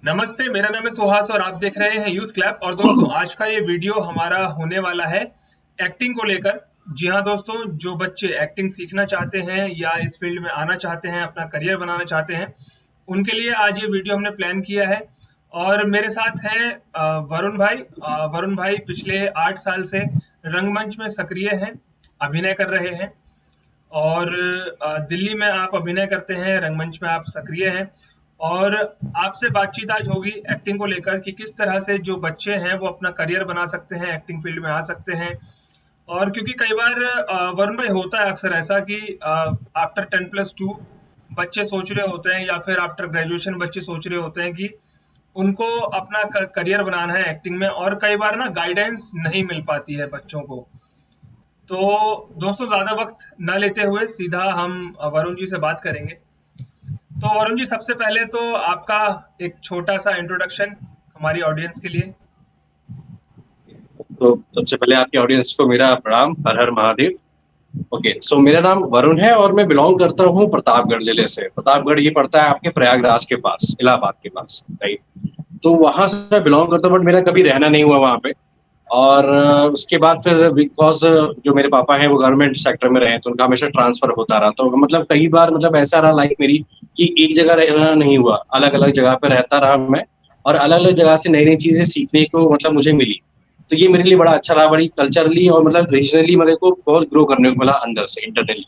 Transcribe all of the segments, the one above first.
नमस्ते, मेरा नाम है सुहास और आप देख रहे हैं यूथ क्लैप। और दोस्तों, आज का ये वीडियो हमारा होने वाला है एक्टिंग को लेकर। जी हाँ दोस्तों, जो बच्चे एक्टिंग सीखना चाहते हैं या इस फील्ड में आना चाहते हैं, अपना करियर बनाना चाहते हैं, उनके लिए आज ये वीडियो हमने प्लान किया है। और मेरे साथ हैं वरुण भाई। वरुण भाई पिछले 8 साल से रंगमंच में सक्रिय हैं, अभिनय कर रहे हैं। और दिल्ली में आप अभिनय करते हैं, रंगमंच में आप सक्रिय हैं। और आपसे बातचीत आज होगी एक्टिंग को लेकर कि किस तरह से जो बच्चे हैं वो अपना करियर बना सकते हैं, एक्टिंग फील्ड में आ सकते हैं। और क्योंकि कई बार वरुण भाई होता है अक्सर ऐसा कि आफ्टर 10+2 बच्चे सोच रहे होते हैं, या फिर आफ्टर ग्रेजुएशन बच्चे सोच रहे होते हैं कि उनको अपना करियर बनाना है एक्टिंग में, और कई बार ना गाइडेंस नहीं मिल पाती है बच्चों को। तो दोस्तों, ज्यादा वक्त न लेते हुए सीधा हम वरुण जी से बात करेंगे। तो वरुण जी, सबसे पहले तो आपका एक छोटा सा इंट्रोडक्शन हमारी ऑडियंस के लिए। तो सबसे पहले आपकी ऑडियंस को मेरा प्रणाम, हर हर महादेव। ओके, सो मेरा नाम वरुण है और मैं बिलोंग करता हूँ प्रतापगढ़ जिले से। प्रतापगढ़ ये पड़ता है आपके प्रयागराज के पास, इलाहाबाद के पास, राइट। तो वहां से मैं बिलोंग करता हूँ, बट मेरा कभी रहना नहीं हुआ वहां पे। और उसके बाद फिर बिकॉज जो मेरे पापा हैं वो गवर्नमेंट सेक्टर में रहे, तो उनका हमेशा ट्रांसफर होता रहा। तो मतलब कई बार मतलब ऐसा रहा लाइफ मेरी कि एक जगह रहना नहीं हुआ, अलग अलग जगह पे रहता रहा मैं। और अलग अलग जगह से नई नई चीजें सीखने को मतलब मुझे मिली। तो ये मेरे लिए बड़ा अच्छा रहा, बड़ी कल्चरली और मतलब रीजनली मेरे को बहुत ग्रो करने को मिला अंदर से, इंटरनली।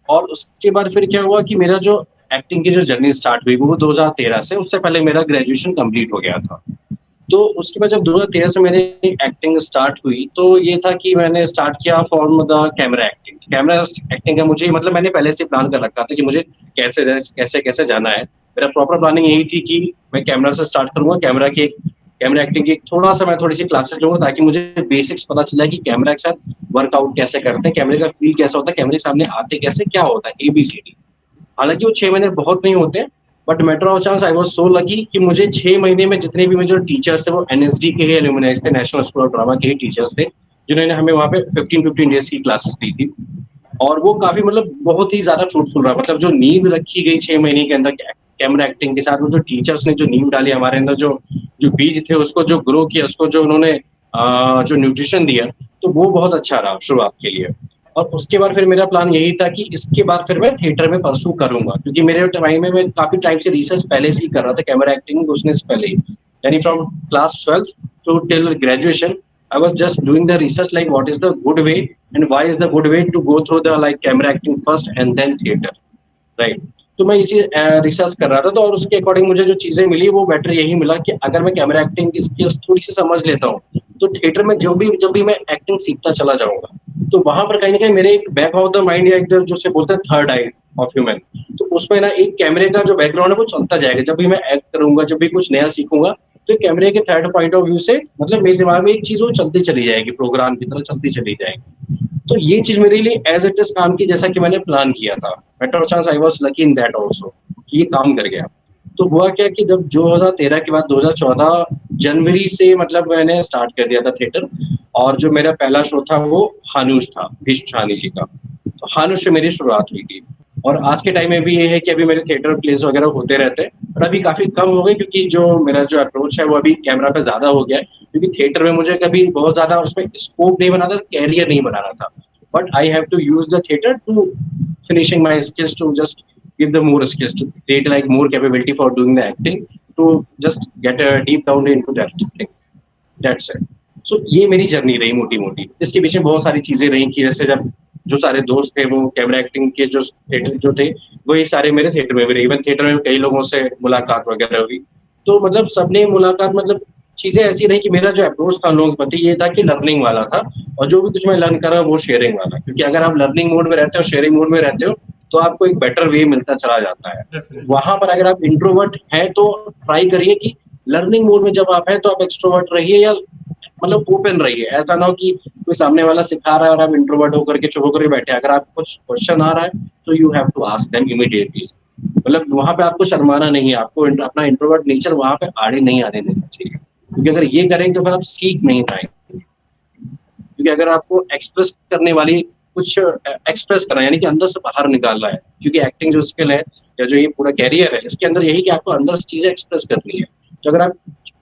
और उसके बाद फिर क्या हुआ कि मेरा जो एक्टिंग की जो जर्नी स्टार्ट हुई वो 2013 से, उससे पहले मेरा ग्रेजुएशन कंप्लीट हो गया था। तो उसके बाद जब 2013 से मेरी एक्टिंग स्टार्ट हुई, तो ये था कि मैंने स्टार्ट किया form the camera acting. Camera acting का मुझे मतलब मैंने पहले से प्लान कर रखा था कि मुझे कैसे कैसे कैसे जाना है। मेरा प्रॉपर प्लानिंग यही थी कि मैं कैमरा से स्टार्ट करूंगा, कैमरा एक्टिंग की थोड़ा सा मैं थोड़ी सी क्लासेस लूंगा, ताकि मुझे बेसिक्स पता चला कि कैमरा के साथ वर्कआउट कैसे करते हैं, कैमरे का फील कैसा होता है, कैमरे के सामने आते कैसे, क्या होता है, ABCD। हालांकि वो 6 महीने बहुत नहीं होते, but matter of chance I was so lucky कि मुझे 6 महीने में जितने भी मेरे जो टीचर्स थे वो NSD के ही एल्यूमिनाइज थे, नेशनल स्कूल ऑफ ड्रामा के ही टीचर्स थे, जिन्होंने हमें वहाँ पे 15-15 डेज की क्लासेस दी थी। और वो काफी मतलब बहुत ही ज्यादा फ्रूटफुल रहा। मतलब जो नींव रखी गई 6 महीने के अंदर कैमरा एक्टिंग के साथ, वो जो टीचर्स ने जो नींव डाली हमारे अंदर, जो जो बीज थे उसको जो ग्रो किया, उसको जो उन्होंने जो न्यूट्रिशन दिया, तो वो बहुत अच्छा रहा शुरुआत के लिए। और उसके बाद फिर मेरा प्लान यही था कि इसके बाद फिर मैं थिएटर में परसू करूंगा, क्योंकि मेरे टाइम में मैं काफी टाइम से रिसर्च पहले से ही कर रहा था कैमरा एक्टिंग घुसने से पहले ही। यानी from class 12th to till graduation I was just doing the research like what is the good way and why is the good way to go through the like camera acting first and then theater, right? तो मैं इसी research कर रहा था, तो और उसके according मुझे जो चीजें मिली वो बेटर यही मिला कि अगर मैं कैमरा एक्टिंग की स्किल्स थोड़ी सी समझ लेता हूँ, तो थिएटर में जब भी मैं एक्टिंग सीखता चला जाऊंगा, तो वहां पर कहीं ना कहीं मेरे एक बैक ऑफ द माइंड या एक जो से बोलते हैं थर्ड आई ऑफ ह्यूमन, तो उसमें ना एक कैमरे का जो बैकग्राउंड है वो चलता जाएगा। जब भी मैं एक्ट करूंगा, जब भी कुछ नया सीखूंगा, तो कैमरे के थर्ड पॉइंट ऑफ व्यू से मतलब मेरे दिमाग में एक चीज वो चलती चली जाएगी, प्रोग्राम की तरह चलती चली जाएगी। तो ये चीज मेरे लिए एज इट इज काम की, जैसा कि मैंने प्लान किया था। Better chance I was lucky in that also, ये काम कर गया। तो हुआ क्या कि जब 2013 के बाद 2014 जनवरी से मतलब मैंने स्टार्ट कर दिया था थिएटर। और जो मेरा पहला शो था वो हानुष था, भीष्म शाहनी जी का। तो हानुष से मेरी शुरुआत हुई थी। और आज के टाइम में भी ये है कि अभी मेरे थिएटर प्लेस वगैरह होते रहते हैं, पर अभी काफी कम हो गए, क्योंकि जो मेरा जो अप्रोच है वो अभी कैमरा पे ज्यादा हो गया है। क्योंकि थिएटर में मुझे कभी बहुत ज्यादा उसमें स्कोप नहीं बना था, कैरियर नहीं बनाना था। But I have to use the theatre to finishing my skills, to just give the more skills, to create like more capability for doing the acting, to just get a deep down into that thing. That's it. So ये मेरी journey रही मोटी मोटी। इसके पीछे बहुत सारी चीजें रही कि जैसे जब जो सारे दोस्त थे वो कैमरा एक्टिंग के जो थिएटर जो थे, वही सारे मेरे थिएटर में भी रहे। इवन थिएटर में कई लोगों से मुलाकात वगैरह हुई। तो मतलब सबने मुलाकात मतलब चीजें ऐसी रही कि मेरा जो अप्रोच था लोगों के प्रति ये था कि लर्निंग वाला था। और जो भी कुछ मैं लर्न कर रहा हूँ वो शेयरिंग वाला, क्योंकि अगर आप लर्निंग मोड में रहते हो, शेयरिंग मोड में रहते हो, तो आपको एक बेटर वे मिलता चला जाता है। वहां पर अगर आप इंट्रोवर्ट हैं तो ट्राई करिए कि लर्निंग मोड में जब आप हैं तो आप एक्सट्रोवर्ट रहिए, या मतलब ओपन रहिए। ऐसा ना हो कि कोई सामने वाला सिखा रहा है और आप इंट्रोवर्ट होकर के चुप होकर बैठे। अगर आपको कुछ क्वेश्चन आ रहा है तो you have to ask them immediately. मतलब वहां पे आपको शर्माना नहीं है, आपको अपना इंट्रोवर्ट नेचर वहां पे आड़े नहीं आने देना चाहिए, क्योंकि अगर ये करेंगे तो फिर आप सीख नहीं पाएंगे। क्योंकि अगर आपको एक्सप्रेस करने वाली कुछ एक्सप्रेस करना यानी कि अंदर से बाहर निकालना है, क्योंकि एक्टिंग जो स्किल है या जो ये पूरा कैरियर है, इसके अंदर यही कि आपको अंदर से चीजें एक्सप्रेस करनी है। तो अगर आप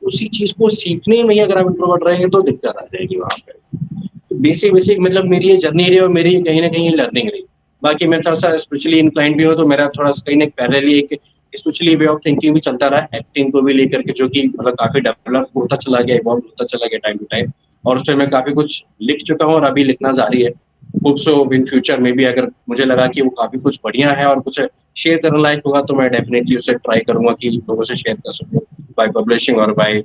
उसी चीज को सीखने में ही अगर आप इंट्रोवर्ट रहेंगे तो दिक्कत आ जाएगी वहां पे। बेसिक बेसिक मतलब मेरी ये जर्नी रही और मेरी कहीं ना कहीं लर्निंग रही। बाकी मैं थोड़ा सा स्पिरिचुअली इंक्लाइंड भी हूँ, तो मेरा थोड़ा सा कहीं ना पैरेलली एक स्पिरिचुअली वे ऑफ थिंकिंग भी चलता रहा, एक्टिंग को भी लेकर के, जो कि मतलब काफी डेवलप होता चला गया, इवॉल्व होता चला गया टाइम टू टाइम। और उस पर मैं काफी कुछ लिख चुका हूँ और अभी लिखना जारी है। होप सो इन फ्यूचर में भी अगर मुझे लगा कि वो काफी कुछ बढ़िया है और कुछ शेयर करने लायक होगा, तो मैं डेफिनेटली उसे ट्राई करूंगा कि लोगों से शेयर कर सकूँ, बाय पब्लिशिंग और बाय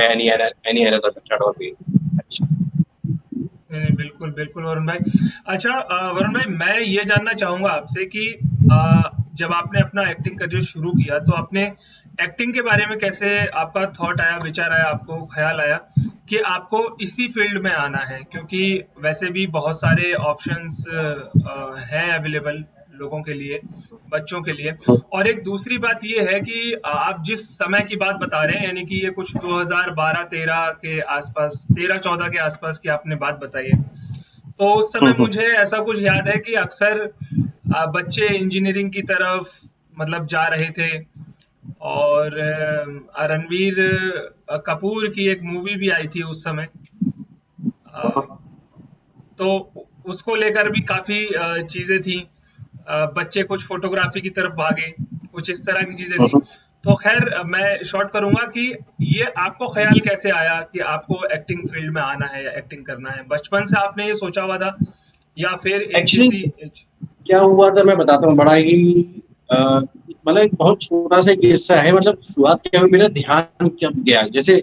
एनी अदर मेथड और भी। अच्छा। नहीं नहीं, बिल्कुल बिल्कुल वरुण भाई। अच्छा वरुण भाई, मैं ये जानना चाहूंगा आपसे कि जब आपने अपना एक्टिंग करियर शुरू किया तो आपने एक्टिंग के बारे में कैसे आपका थॉट आया, विचार आया, आपको ख्याल आया कि आपको इसी फील्ड में आना है? क्योंकि वैसे भी बहुत सारे ऑप्शंस हैं अवेलेबल लोगों के लिए, बच्चों के लिए। और एक दूसरी बात ये है कि आप जिस समय की बात बता रहे हैं, यानी कि ये कुछ 2012-13 के आसपास, 13-14 के आसपास की आपने बात बताई है। तो उस समय मुझे ऐसा कुछ याद है कि अक्सर बच्चे इंजीनियरिंग की तरफ मतलब जा रहे थे। और रणवीर कपूर की एक मूवी भी आई थी उस समय। अ, तो उसको लेकर भी काफी चीजें थी। बच्चे कुछ फोटोग्राफी की तरफ भागे, कुछ इस तरह की चीजें थी। तो खैर मैं शॉर्ट करूंगा कि ये आपको ख्याल कैसे आया कि आपको एक्टिंग फील्ड में आना है या एक्टिंग करना है? बचपन से आपने ये सोचा हुआ था या फिर एक एक्चुअली किसी क्या हुआ था मैं बताता हूँ, बड़ा ही मतलब एक बहुत छोटा सा किस्सा है। मतलब शुरुआत क्या हुई, मेरा ध्यान कब गया, जैसे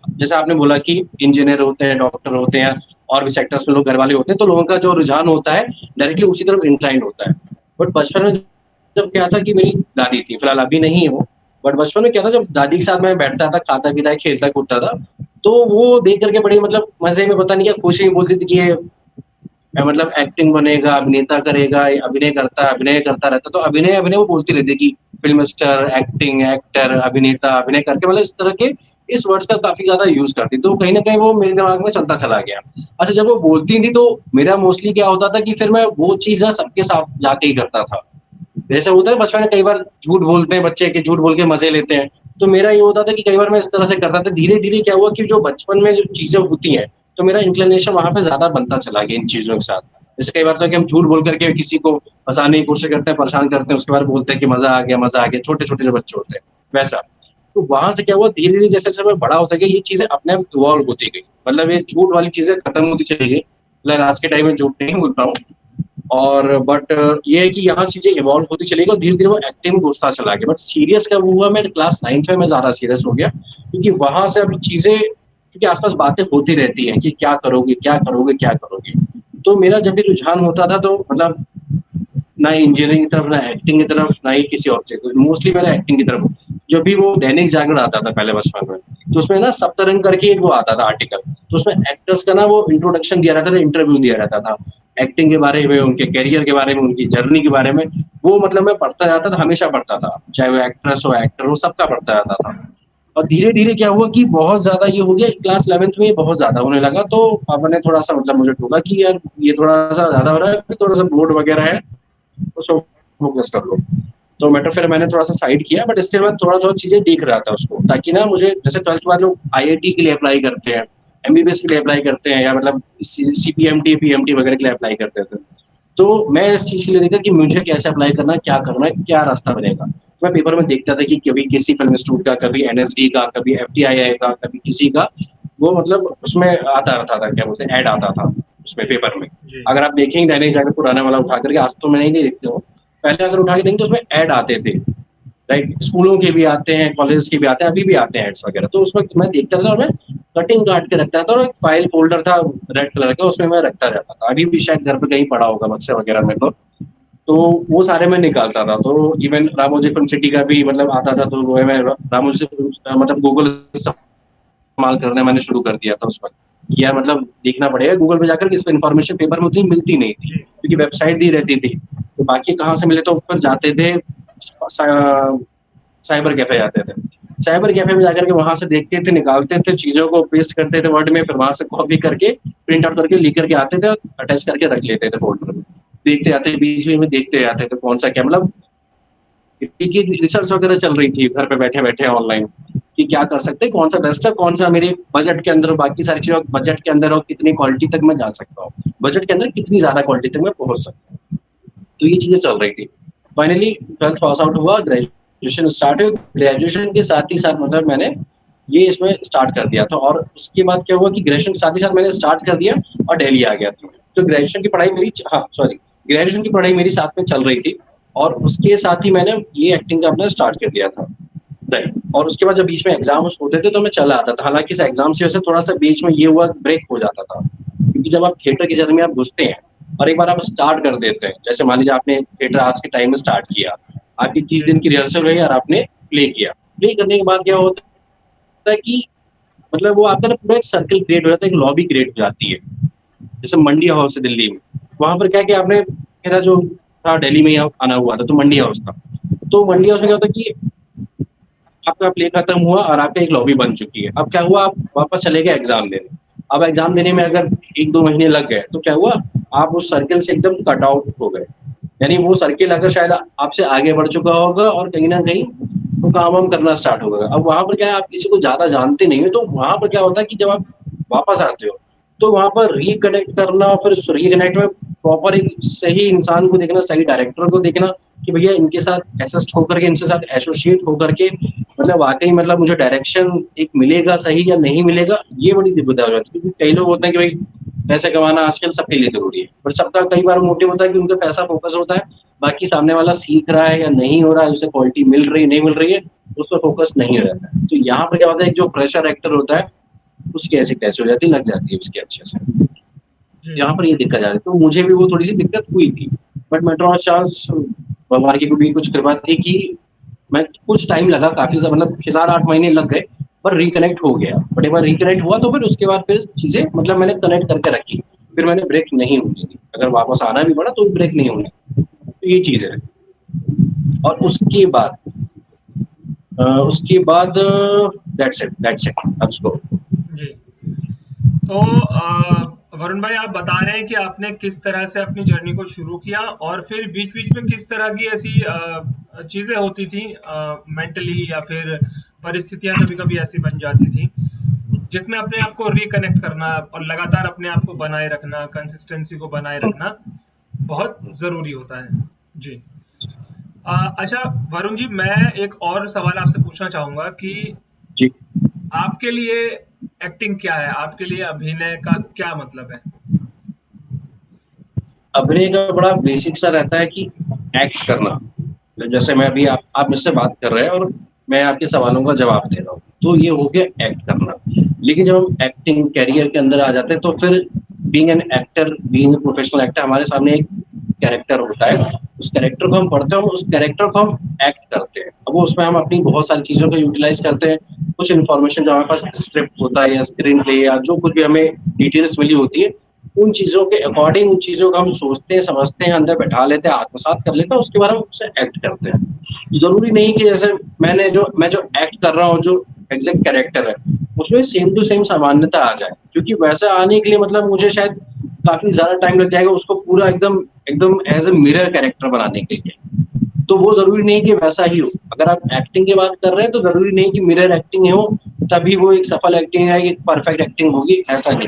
जैसे आपने बोला कि इंजीनियर होते हैं, डॉक्टर होते हैं, और भी सेक्टर्स में लोग घर वाले होते हैं, तो लोगों का जो रुझान होता है डायरेक्टली उसी तरफ इंक्लाइंड होता है। बट बचपन में जब क्या था कि मेरी दादी थी, फिलहाल अभी नहीं हो, बट बचपन में क्या था, जब दादी के साथ मैं बैठता था, खाता पीता खेलता कूदता था, तो वो देख करके बड़ी मतलब मजे में, पता नहीं क्या खुशी बोलती थी कि ये मतलब एक्टिंग बनेगा, अभिनेता करेगा, अभिनय करता रहता। तो अभिनय अभिनय वो बोलती रहती कि फिल्म स्टार, एक्टिंग, एक्टर, अभिनेता, अभिनय करके, मतलब इस तरह के इस वर्ड्स का काफी ज्यादा यूज करती, तो कहीं ना कहीं वो मेरे दिमाग में चलता चला गया। अच्छा, जब वो बोलती थी तो मेरा मोस्टली क्या होता था कि फिर मैं वो चीज ना सबके साथ जाके ही करता था। जैसे होता है बचपन में कई बार झूठ बोलते हैं बच्चे, के झूठ बोल के मजे लेते हैं, तो मेरा ये होता था कि कई बार मैं इस तरह से करता था। धीरे धीरे क्या हुआ कि जो बचपन में जो चीजें होती हैं, तो मेरा इंक्लिनेशन वहां पे ज्यादा बनता चला गया इन चीजों के साथ। जैसे कई बार था कि हम झूठ बोल करके किसी को फंसाने की कोशिश करते हैं, परेशान करते हैं, उसके बाद बोलते हैं कि मजा आ गया, मजा आ गया, छोटे छोटे जो बच्चे होते हैं वैसा। तो वहां से क्या हुआ, धीरे धीरे जैसे जैसे मैं बड़ा होता गया, ये चीजें अपने आप इवॉल्व होती गई, मतलब ये झूठ वाली चीजें खत्म होती चली गई। मतलब आज के टाइम में झूठ नहीं बोलता हूँ। और बट ये है कि यहाँ चीजें इवॉल्व होती चली गई और धीरे धीरे वो एक्टिंग में घुसता चला गया। बट सीरियस कब हुआ, मैं क्लास 9th में मैं ज्यादा सीरियस हो गया, क्योंकि वहां से अभी चीजें, क्योंकि आसपास बातें होती रहती हैं कि क्या करोगे, क्या करोगे, क्या करोगे। तो मेरा जब भी रुझान होता था, तो मतलब ना इंजीनियरिंग की तरफ, ना एक्टिंग की तरफ, ना ही किसी और चीज, मोस्टली मेरा एक्टिंग की तरफ। जो भी वो दैनिक जागरण आता था पहले बचपन में, तो उसमें ना सप्तरंग करके एक वो आता था आर्टिकल, तो उसमें एक्टर्स का ना वो इंट्रोडक्शन दिया रहता था, इंटरव्यू दिया रहता था एक्टिंग के बारे में, उनके करियर के बारे में, उनकी जर्नी के बारे में। वो मतलब मैं पढ़ता जाता था, हमेशा पढ़ता था, चाहे वो एक्ट्रेस हो, एक्टर हो, सबका पढ़ता जाता था। और धीरे धीरे क्या हुआ कि बहुत ज्यादा ये हो गया, क्लास 11th में ये बहुत ज्यादा होने लगा, तो पापा ने थोड़ा सा मतलब मुझे टोका कि यार ये थोड़ा सा ज्यादा हो रहा है, थोड़ा सा बोर्ड वगैरह है, उसको फोकस कर लो। तो मेट्रो फिर मैंने थोड़ा सा साइड किया, बट स्टिल मैं थोड़ा थोड़ा चीजें देख रहा था उसको, ताकि ना मुझे, जैसे 12th बाद लोग आईआईटी के लिए अप्लाई करते हैं, एमबीबीएस के लिए अप्लाई करते हैं, या मतलब सीपीएमटी पीएमटी वगैरह के लिए अप्लाई करते थे। तो मैं इस चीज के लिए देखा कि मुझे कैसे अप्लाई करना है, क्या करना है, क्या रास्ता बनेगा। तो मैं पेपर में देखता था कि कभी किसी फिल्म इंस्टीट्यूट का, कभी एनएसडी का, कभी एफटीआई का, कभी किसी का, वो मतलब उसमें आता रहता था, क्या बोलते हैं, ऐड आता था उसमें जी पेपर में। जी अगर आप देखेंगे दैनिक जागरण पुराना वाला उठा करके, आज तो मैं नहीं देखते हो, पहले अगर उठा के देखेंगे तो उसमें ऐड आते थे, राइट, स्कूलों के भी आते हैं, कॉलेज के भी आते हैं, अभी भी आते हैं एड्स वगैरह। तो उसमें मैं देखता था और मैं कटिंग काट के रखता था, और एक फाइल फोल्डर था रेड कलर का, उसमें मैं रखता रहता था। अभी भी शायद घर पे कहीं पड़ा होगा बक्से वगैरह में, तो वो सारे मैं निकालता था। तो इवन रामोजी फिल्म सिटी का भी मतलब आता था, तो वो मैं रामोजी से मतलब गूगल इस्तेमाल करना मैंने शुरू कर दिया था उस वक्त, कि यार मतलब देखना पड़ेगा गूगल पे जाकर, कि इस पर इन्फॉर्मेशन पेपर में उतनी मिलती नहीं थी, जी क्योंकि वेबसाइट दी रहती थी, तो बाकी कहाँ से मिले, तो ऊपर जाते थे, साइबर कैफे जाते थे। साइबर कैफे में जाकर के वहां से देखते थे, निकालते थे, चीजों को पेस्ट करते थे वर्ड में, फिर वहां से कॉपी करके प्रिंट आउट करके लिख करके आते थे और अटैच करके रख लेते थे फोल्डर में। देखते आते, बीच में देखते आते थे कौन सा क्या, मतलब की रिसर्च वगैरह चल रही थी घर पे बैठे बैठे ऑनलाइन, कि क्या कर सकते हैं, कौन सा बेस्ट है, कौन सा मेरे बजट के अंदर, बाकी सारी चीज़ों बजट के अंदर और कितनी क्वालिटी तक मैं जा सकता हूँ, बजट के अंदर कितनी ज़्यादा क्वालिटी तक मैं पहुँच सकता हूँ। तो ये चीज़ें चल रही थी। फाइनली 12th पास आउट हुआ, ग्रेजुएशन स्टार्ट हुई। ग्रेजुएशन के साथ ही साथ मतलब मैंने ये इसमें स्टार्ट कर दिया था, और उसके बाद क्या हुआ कि ग्रेजुएशन के साथ ही साथ मैंने स्टार्ट कर दिया और दिल्ली आ गया था। तो ग्रेजुएशन की पढ़ाई मेरी, हाँ सॉरी, ग्रेजुएशन की पढ़ाई मेरी साथ में चल रही थी, और उसके साथ ही मैंने ये एक्टिंग का अपना स्टार्ट कर दिया था। राइट। और उसके बाद जब बीच में एग्जाम्स होते थे तो मैं चला आता था। हालांकि इस एग्जाम की वजह से थोड़ा सा बीच में ये हुआ, ब्रेक हो जाता था, क्योंकि जब आप थिएटर की जर्नी में आप घुसते हैं और एक बार आप स्टार्ट कर देते हैं, जैसे मान लीजिए आपने थिएटर आज के टाइम में स्टार्ट किया, आपकी 30 दिन की रिहर्सल रही और आपने प्ले किया। प्ले करने के बाद क्या होता है कि मतलब वो आपका ना पूरा एक सर्कल क्रिएट हो जाता है, एक लॉबी क्रिएट हो जाती है। जैसे मंडी हाउस है दिल्ली में, वहां पर क्या आपने, मेरा जो था दिल्ली में आना हुआ था, तो मंडी हाउस था। तो मंडी हाउस में क्या होता है कि आपका प्ले खत्म हुआ और आपका एक लॉबी बन चुकी है। अब क्या हुआ, आप वापस चले गए एग्जाम देने। अब एग्जाम देने में अगर 1-2 महीने लग गए तो क्या हुआ, आप उस सर्कल से एकदम कट आउट हो गए। यानी वो सर्किल अगर शायद आपसे आगे बढ़ चुका होगा और कहीं ना कहीं वो काम वाम करना स्टार्ट होगा। अब वहां पर क्या है, आप किसी को ज्यादा जानते नहीं हो, तो वहां पर क्या होता है कि जब आप वापस आते हो तो वहां पर रिकनेक्ट करना, और फिर उस रिकनेक्ट में प्रॉपर एक सही इंसान को देखना, सही डायरेक्टर को देखना कि भैया इनके साथ एसिस्ट होकर के, इनके साथ एसोसिएट होकर के मतलब वाकई मतलब मुझे डायरेक्शन एक मिलेगा सही या नहीं मिलेगा, ये बड़ी दिक्कत हो जाती है। क्योंकि कई लोग होते हैं कि भाई पैसे कमाना आजकल सबके लिए जरूरी है, पर सबका कई बार मोटिव होता है कि उनका पैसा फोकस होता है, बाकी सामने वाला सीख रहा है या नहीं हो रहा है, उसे क्वालिटी मिल रही है नहीं मिल रही है, उस पर फोकस नहीं रहता है। तो यहाँ पर क्या होता है, जो फ्रेशर एक्टर होता है उसकी ऐसी कैसे हो जाती है, लग जाती है उसकी अच्छे से। यहाँ पर ये दिक्कत आ रही, तो मुझे भी वो थोड़ी सी दिक्कत हुई थी, बट मेट्रो चांस भगवान की भी कुछ कृपा थी कि मैं कुछ टाइम लगा, काफी मतलब 7-8 महीने लग गए, पर रिकनेक्ट हो गया। बट एक बार रिकनेक्ट हुआ तो फिर उसके बाद फिर चीजें मतलब मैंने कनेक्ट करके रखी, फिर मैंने ब्रेक नहीं होने दी। अगर वापस आना भी पड़ा तो ब्रेक नहीं होने दी। तो ये चीज है। और उसके बाद दैट्स इट अब उसको। जी। तो वरुण भाई, आप बता रहे हैं कि आपने किस तरह से अपनी जर्नी को शुरू किया, और फिर बीच बीच में किस तरह की ऐसी चीजें होती थी मेंटली, या फिर परिस्थितियां कभी कभी ऐसी बन जाती थी जिसमें अपने आप को रिकनेक्ट करना और लगातार अपने आप को बनाए रखना, कंसिस्टेंसी को बनाए रखना बहुत जरूरी होता है। जी। अच्छा वरुण जी, मैं एक और सवाल आपसे पूछना चाहूंगा कि जी। आपके लिए एक्टिंग क्या है, आपके लिए अभिनय का क्या मतलब है? अभिनय का बड़ा बेसिक सा रहता है कि एक्ट करना। जैसे मैं अभी आप मुझसे बात कर रहे हैं और मैं आपके सवालों का जवाब दे रहा हूँ, तो ये हो गया एक्ट करना। लेकिन जब हम एक्टिंग कैरियर के अंदर आ जाते हैं तो फिर being an actor, being professional actor, हमारे सामने एक कैरेक्टर होता है। उस कैरेक्टर को हम पढ़ते हैं, उस कैरेक्टर को हम एक्ट करते हैं। अब वो उसमें हम अपनी बहुत सारी चीजों को यूटिलाइज करते हैं। कुछ इन्फॉर्मेशन जो हमारे पास स्क्रिप्ट होता है या स्क्रीन प्ले या जो कुछ भी हमें डिटेल्स मिली होती है, उन चीजों के अकॉर्डिंग उन चीजों को हम सोचते हैं, समझते हैं, अंदर बैठा लेते हैं, आत्मसात कर लेते हैं, उसके बाद हम उससे एक्ट करते हैं। जरूरी नहीं कि जैसे मैं जो एक्ट कर रहा हूँ, जो एग्जैक्ट कैरेक्टर है, उसमें सेम टू सेम सामान्यता आ जाए, क्योंकि वैसा आने के लिए मतलब मुझे शायद काफी ज्यादा टाइम लग जाएगा उसको पूरा एकदम एकदम एज ए मिरर कैरेक्टर बनाने के लिए। तो वो जरूरी नहीं कि वैसा ही हो। अगर आप एक्टिंग की बात कर रहे हैं तो जरूरी नहीं कि मिरर एक्टिंग हो तभी वो एक सफल एक्टिंग है, एक परफेक्ट एक्टिंग होगी, ऐसा नहीं।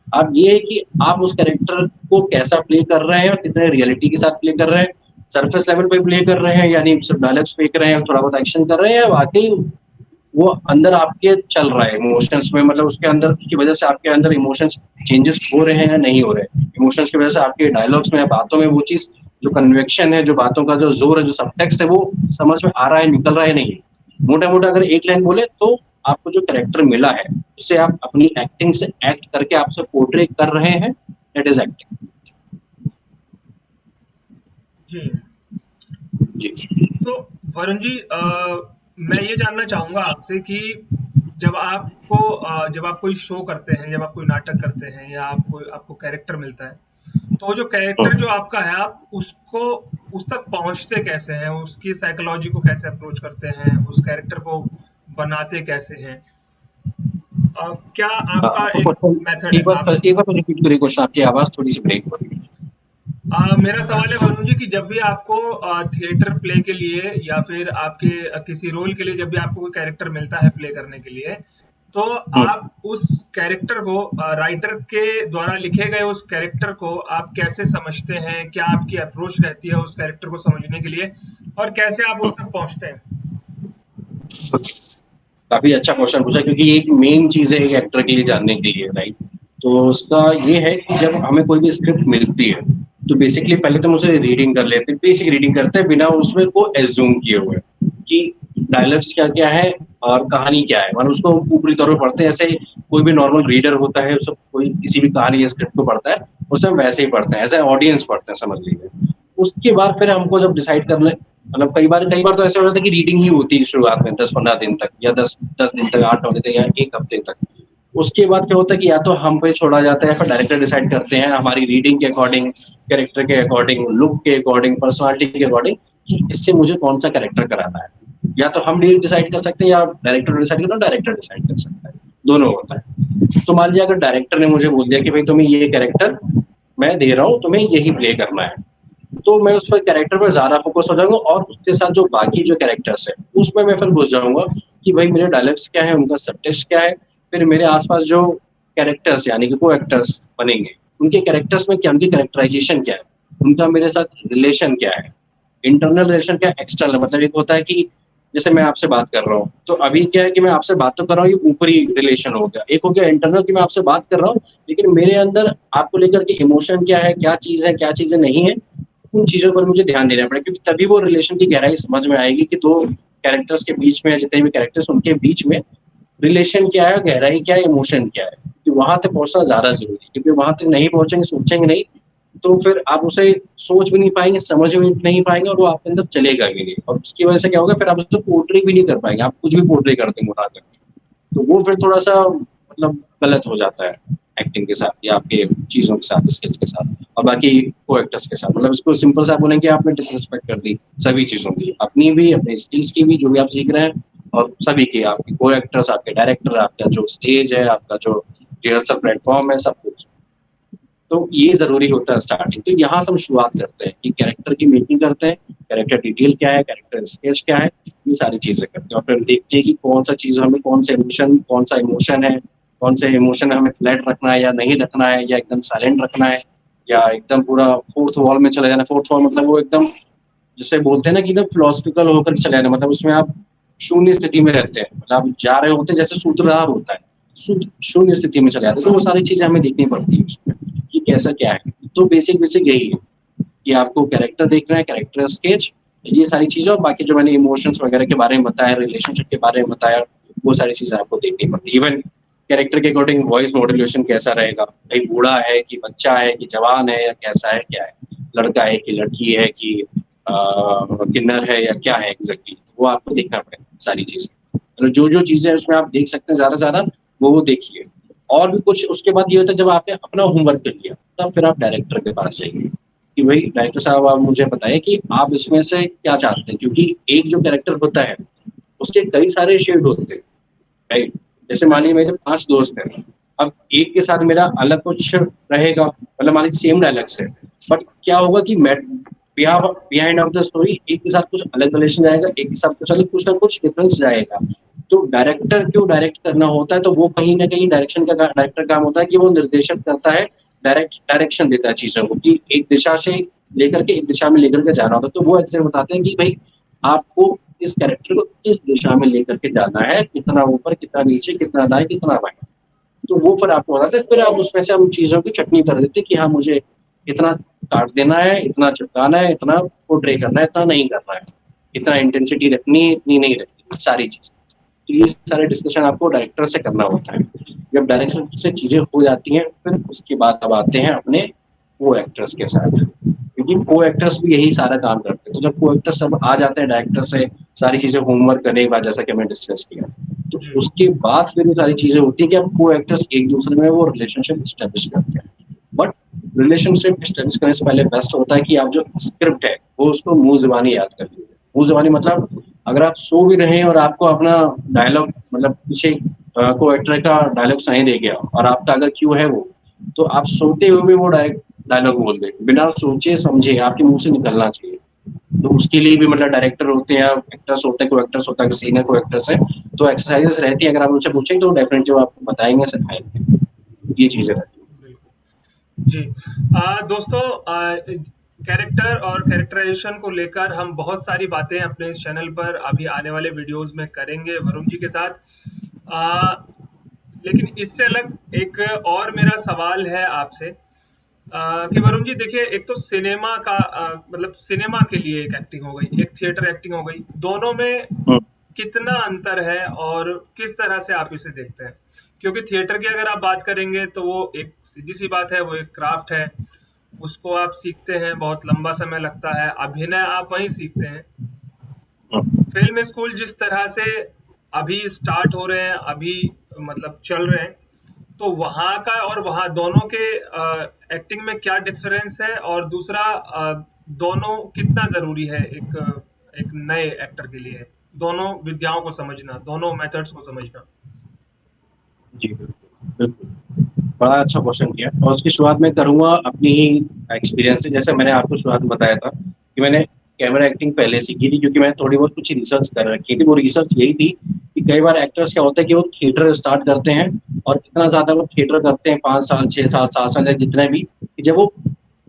आप ये है कि आप उस कैरेक्टर को कैसा प्ले कर रहे हैं और कितने रियलिटी के साथ प्ले कर रहे हैं, सरफेस लेवल पे प्ले कर रहे हैं, यानी सिर्फ डायलॉग्स पे कर रहे हैं, थोड़ा बहुत एक्शन कर रहे हैं, वाकई वो अंदर आपके चल रहा है इमोशंस में, मतलब उसके अंदर उसकी वजह से आपके अंदर इमोशंस चेंजेस हो रहे हैं या नहीं हो रहे हैं। इमोशंस की वजह से आपके डायलॉग्स में, बातों में वो चीज, जो कन्वेक्शन है, जो बातों का जो जोर है, जो सबटेक्स्ट है, वो समझ में आ रहा है, निकल रहा है नहीं। मोटा मोटा अगर एक लाइन बोले तो आपको जो कैरेक्टर मिला है उसे आप अपनी एक्टिंग से एक्ट करके आपसे पोर्ट्रे कर रहे हैं, दैट इज एक्टिंग। जी। जी। तो वरुण जी, मैं ये जानना चाहूंगा आपसे कि जब आप कोई शो करते हैं, जब आप कोई नाटक करते हैं, या आपको कैरेक्टर मिलता है, तो जो कैरेक्टर जो आपका है, आप उसको उस तक पहुंचते कैसे हैं, उसकी साइकोलॉजी को कैसे अप्रोच करते हैं, उस कैरेक्टर को बनाते कैसे हैं? क्या आपका एक मेथड है? एक बार रिपीट करिए क्वेश्चन, आपकी आवाज थोड़ी सी ब्रेक हो रही है। मेरा सवाल है वरुण जी कि जब भी आपको थिएटर प्ले के लिए या फिर आपके किसी रोल के लिए जब भी आपको कोई कैरेक्टर मिलता है प्ले करने के लिए, तो आप उस कैरेक्टर को राइटर के द्वारा लिखे गए उस कैरेक्टर को आप कैसे समझते हैं? क्या आपकी अप्रोच रहती है उस कैरेक्टर को समझने के लिए और कैसे आप उस तक पहुंचते हैं? काफी अच्छा क्वेश्चन पूछा, क्योंकि ये एक मेन चीज है एक एक्टर के लिए जानने के लिए, राइट। तो उसका ये है कि जब हमें कोई भी स्क्रिप्ट मिलती है तो बेसिकली पहले तो हम उसे रीडिंग कर लेते हैं, बेसिक रीडिंग करते हैं बिना उसमें को एज्यूम किए हुए कि डायलॉग्स क्या क्या है और कहानी क्या है, मतलब उसको ऊपरी तौर पर पढ़ते हैं। ऐसे कोई भी नॉर्मल रीडर होता है उसको कोई किसी भी कहानी या स्क्रिप्ट को पढ़ता है, उसे हम वैसे ही पढ़ते हैं, एज ए ऑडियंस पढ़ते हैं, समझ लीजिए। उसके बाद फिर हमको जब डिसाइड कर ले, मतलब कई बार तो ऐसा हो जाता है कि रीडिंग ही होती है शुरुआत में 10-15 दिन तक, या 10 दिन तक, 8-9 दिन तक, या एक हफ्ते तक। उसके बाद क्या होता है कि या तो हम पे छोड़ा जाता है या फिर डायरेक्टर डिसाइड करते हैं हमारी रीडिंग के अकॉर्डिंग, कैरेक्टर के अकॉर्डिंग, लुक के अकॉर्डिंग, पर्सनालिटी के अकॉर्डिंग कि इससे मुझे कौन सा कैरेक्टर कराना है। या तो हम डिसाइड कर सकते हैं या डायरेक्टर डिसाइड करना, डायरेक्टर डिसाइड कर सकता है, दोनों होता है। तो मान लीजिए अगर डायरेक्टर ने मुझे बोल दिया कि भाई तुम्हें ये कैरेक्टर मैं दे रहा हूँ, तुम्हें यही प्ले करना है, तो मैं उस पर कैरेक्टर पर ज्यादा फोकस हो जाऊंगा और उसके साथ जो बाकी जो कैरेक्टर्स है उसमें मैं फिर घुस जाऊंगा कि भाई मेरे डायलॉग्स क्या है, उनका सबटेक्स्ट क्या है, फिर मेरे आसपास जो कैरेक्टर्स यानी कि को एक्टर्स बनेंगे उनके कैरेक्टर्स में क्या, उनकी कैरेक्टराइजेशन क्या है, उनका मेरे साथ रिलेशन क्या है, इंटरनल रिलेशन क्या, एक्सटर्नल। मतलब एक होता है कि जैसे मैं आपसे बात कर रहा हूँ तो अभी क्या है कि मैं आपसे बात तो कर रहा हूँ, ये ऊपरी रिलेशन हो गया। एक हो गया इंटरनल कि मैं आपसे बात कर रहा हूँ लेकिन मेरे अंदर आपको लेकर के इमोशन क्या है, क्या चीज है, क्या चीजें नहीं है, उन चीजों पर मुझे ध्यान देना पड़ेगा, क्योंकि तभी वो रिलेशन की गहराई समझ में आएगी कि दो कैरेक्टर्स के बीच में, जितने भी कैरेक्टर्स उनके बीच में रिलेशन क्या है, गहराई क्या है, इमोशन क्या है। कि वहां तक पहुंचना ज्यादा जरूरी है, क्योंकि वहां तक नहीं पहुंचेंगे, सोचेंगे नहीं, तो फिर आप उसे सोच भी नहीं पाएंगे, समझ भी नहीं पाएंगे और वो आपके अंदर चलेगा भी नहीं। और उसकी वजह से क्या होगा, फिर आप उसे पोर्ट्रे भी नहीं कर पाएंगे, आप कुछ भी पोर्ट्रे कर देंगे उठा करके, तो वो फिर थोड़ा सा मतलब गलत हो जाता है एक्टिंग के साथ या आपके चीजों के साथ, स्किल्स के साथ और बाकी को एक्टर्स के साथ। मतलब इसको सिंपल सा बोलेंगे, आपने डिसरिस्पेक्ट कर दी सभी चीजों की, अपनी भी, अपने स्किल्स की भी, जो भी आप सीख रहे हैं, और सभी की, आपके को एक्टर्स, आपके डायरेक्टर, आपका जो स्टेज है, आपका जो रिहर्सल प्लेटफॉर्म है, सब कुछ। तो ये जरूरी होता है स्टार्टिंग। तो यहाँ से हम शुरुआत करते हैं कि कैरेक्टर की मेकिंग करते हैं, कैरेक्टर डिटेल क्या है, कैरेक्टर स्केच क्या है, ये सारी चीजें करते हैं। और फिर देखते हैं कि कौन सा चीज हमें, कौन सा इमोशन है, कौन से इमोशन हमें फ्लैट रखना है या नहीं रखना है, या एकदम साइलेंट रखना है, या एकदम पूरा फोर्थ वॉल में चले जाना। फोर्थ वॉल मतलब वो एकदम, जिसे बोलते हैं ना कि एकदम फिलोसफिकल होकर चले जाना, मतलब उसमें आप शून्य स्थिति में रहते हैं, मतलब आप जा रहे होते हैं जैसे सूत्रधार होता है, शून्य स्थिति में चले जाते हैं। तो वो सारी चीजें हमें देखनी पड़ती है उसमें कि कैसा क्या है। तो बेसिक बेसिक यही है कि आपको कैरेक्टर देखना है, कैरेक्टर स्केच, ये सारी चीजें, और बाकी जो मैंने इमोशंस वगैरह के बारे में बताया, रिलेशनशिप के बारे में बताया, वो सारी चीजें आपको देखनी पड़ती है। इवन कैरेक्टर के अकॉर्डिंग वॉइस मॉड्यूलेशन कैसा रहेगा, भाई बूढ़ा है कि बच्चा है कि जवान है, या कैसा है, क्या है, लड़का है कि लड़की है कि किन्नर है या क्या है एग्जैक्टली, वो आपको देखना पड़ेगा सारी चीजें। मतलब जो जो चीजें उसमें आप देख सकते हैं ज्यादा से ज्यादा वो देखिए। और भी कुछ उसके बाद ये होता है, जब आपने अपना होमवर्क कर लिया तब फिर आप डायरेक्टर के पास जाइए कि भाई डायरेक्टर साहब आप मुझे बताइए कि आप इसमें से क्या चाहते हैं, क्योंकि एक जो कैरेक्टर होता है उसके कई सारे शेड होते हैं, राइट। जैसे मान लीजिए मेरे 5 दोस्त हैं, अब एक के साथ मेरा अलग कुछ रहेगा, मतलब मान लीजिए सेम डायलॉग्स है, बट क्या होगा कि मैं बिहाइंड ऑफ द स्टोरी एक के साथ कुछ अलग रिलेशन जाएगा, एक के साथ कुछ अलग, कुछ ना कुछ डिफरेंस जाएगा। तो डायरेक्टर क्यों डायरेक्ट करना होता है, तो वो कहीं ना कहीं डायरेक्शन का डायरेक्टर काम होता है कि वो निर्देशन करता है, डायरेक्शन देता है चीजों को कि एक दिशा से लेकर के एक दिशा में लेकर के जाना होता है। तो वो एग्जैक्ट बताते हैं कि भाई आपको इस कैरेक्टर को इस दिशा में लेकर के जाना है, कितना ऊपर, कितना नीचे, कितना दाएं, कितना बाएं। तो वो फिर आपको बताते हैं, फिर आप उसमें से हम चीजों की चटनी कर देते हैं कि हाँ मुझे इतना काट देना है, इतना चिपकाना है, इतना पोर्ट्रे करना है, इतना नहीं करना है, इतना इंटेंसिटी रखनी है, इतनी नहीं रखनी, सारी चीज। तो ये सारे डिस्कशन आपको डायरेक्टर से करना होता है। जब डायरेक्टर से चीजें हो जाती हैं फिर उसके बाद अब आते हैं अपने को एक्टर्स के साथ, क्योंकि को एक्टर्स भी यही सारा काम करते हैं। तो जब को एक्टर्स सब आ जाते हैं डायरेक्टर से सारी चीजें होमवर्क करने के बाद, जैसा कि मैंने डिस्कस किया, तो जी। उसके बाद फिर ये सारी चीजें होती है कि अब को एक्टर्स एक दूसरे में वो रिलेशनशिप स्टेब्लिश करते हैं। बट रिलेशनशिप स्टेब्लिश करने से पहले बेस्ट होता है कि आप जो स्क्रिप्ट है वो उसको मुंह जुबानी याद कर लीजिए। मुंह जुबानी मतलब अगर आप सो भी रहे हैं और आपको अपना डायलॉग, मतलब पीछे को एक्टर का डायलॉग सुनाई दे गया और आपका अगर क्यू है वो, तो आप सोते हुए भी वो डायरेक्ट डायलॉग बोल दे, बिना सोचे समझे आपके मुंह से निकलना चाहिए। तो उसके लिए भी मतलब डायरेक्टर होते हैं, एक्टर्स होते हैं, को एक्टर्स होता है, सीनियर को एक्टर्स है, तो एक्सरसाइजेस रहती है, अगर आप उनसे पूछेंगे तो डेफिनेटली वो आपको बताएंगे, सिखाएंगे, ये चीजें रहती हैं। बिल्कुल जी। दोस्तों, कैरेक्टर और कैरेक्टराइजेशन को लेकर हम बहुत सारी बातें अपने इस चैनल पर अभी आने वाले वीडियोस में करेंगे वरुण जी के साथ। आ, लेकिन इससे अलग एक और मेरा सवाल है आपसे, कि वरुण जी देखिए, एक तो सिनेमा का मतलब सिनेमा के लिए एक एक्टिंग हो गई, एक थिएटर एक्टिंग हो गई, दोनों में हम्म, कितना अंतर है और किस तरह से आप इसे देखते हैं? क्योंकि थिएटर की अगर आप बात करेंगे तो वो एक सीधी सी बात है, वो एक क्राफ्ट है, उसको आप सीखते हैं, बहुत लंबा समय लगता है, अभिनय आप वहीं सीखते हैं। हम्म, फिल्म स्कूल जिस तरह से अभी स्टार्ट हो रहे हैं, अभी मतलब चल रहे हैं, तो वहाँ का और वहाँ दोनों के एक्टिंग में क्या डिफरेंस है, और दूसरा दोनों कितना जरूरी है एक एक नए एक्टर के लिए, दोनों विद्याओं को समझना, दोनों मेथड्स को समझना। जी बिल्कुल बिल्कुल, बड़ा अच्छा क्वेश्चन किया, और उसकी शुरुआत मैं करूंगा अपनी ही एक्सपीरियंस से। जैसे मैंने आपको शुरुआत में बताया था कि मैंने कैमरा एक्टिंग पहले सीखी थी, क्योंकि मैंने थोड़ी बहुत कुछ रिसर्च कर रखी थी। वो रिसर्च यही थी कि कई बार एक्टर्स क्या होता है कि वो थिएटर स्टार्ट करते हैं, और इतना ज्यादा वो थिएटर करते हैं, 5 साल 6 साल 7 साल या जितने भी, कि जब वो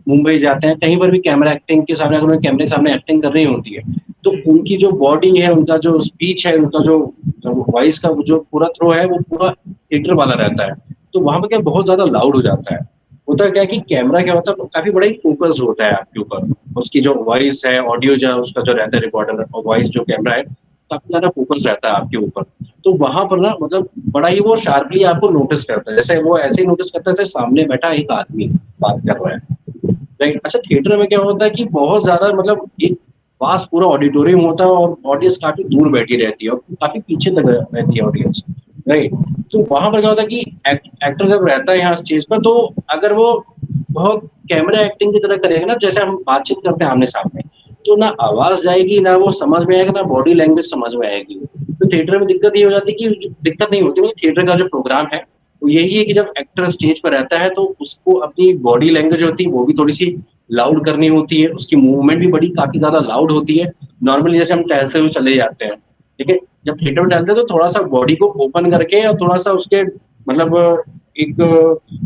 मुंबई जाते हैं, कहीं पर भी कैमरा एक्टिंग के सामने, अगर उन्हें कैमरे के सामने एक्टिंग करनी होती है, तो जी उनकी जो बॉडी है, उनका जो स्पीच है, उनका जो वॉइस का जो पूरा थ्रो है, वो पूरा थिएटर वाला रहता है। तो वहां पर क्या बहुत ज्यादा लाउड हो जाता है। होता क्या है कि कैमरा क्या होता है, काफी बड़ा ही फोकस होता है आपके ऊपर, उसकी जो वॉइस है, ऑडियो जो उसका जो रहता है रिकॉर्डर, और वॉइस जो कैमरा है, काफी ज्यादा फोकस रहता है आपके ऊपर। तो वहां पर ना मतलब बड़ा ही वो शार्पली आपको नोटिस करता है, जैसे वो ऐसे ही नोटिस करता है जैसे सामने बैठा एक आदमी बात कर रहा है। राइट। अच्छा, थिएटर में क्या होता है कि बहुत ज्यादा मतलब एक वास्ट पूरा ऑडिटोरियम होता है, और ऑडियंस काफी दूर बैठी रहती है, और काफी पीछे तक रहती है ऑडियंस। राइट। तो वहां पर क्या होता है कि एक्टर जब रहता है यहाँ स्टेज पर, तो अगर वो बहुत कैमरा एक्टिंग की तरह करेगा ना, जैसे हम बातचीत करते हैं आमने सामने, तो ना आवाज जाएगी, ना वो समझ में आएगा, ना बॉडी लैंग्वेज समझ में आएगी। तो थिएटर में दिक्कत ये हो जाती है कि दिक्कत नहीं होती, थिएटर का जो प्रोग्राम है वो यही है कि जब एक्टर स्टेज पर रहता है, तो उसको अपनी बॉडी लैंग्वेज होती है वो भी थोड़ी सी लाउड करनी होती है, उसकी मूवमेंट भी बड़ी काफी ज्यादा लाउड होती है। नॉर्मली जैसे हम टहलते हुए चले जाते हैं, ठीक है, जब थिएटर में टहलते हैं तो थोड़ा सा बॉडी को ओपन करके, और थोड़ा सा उसके मतलब एक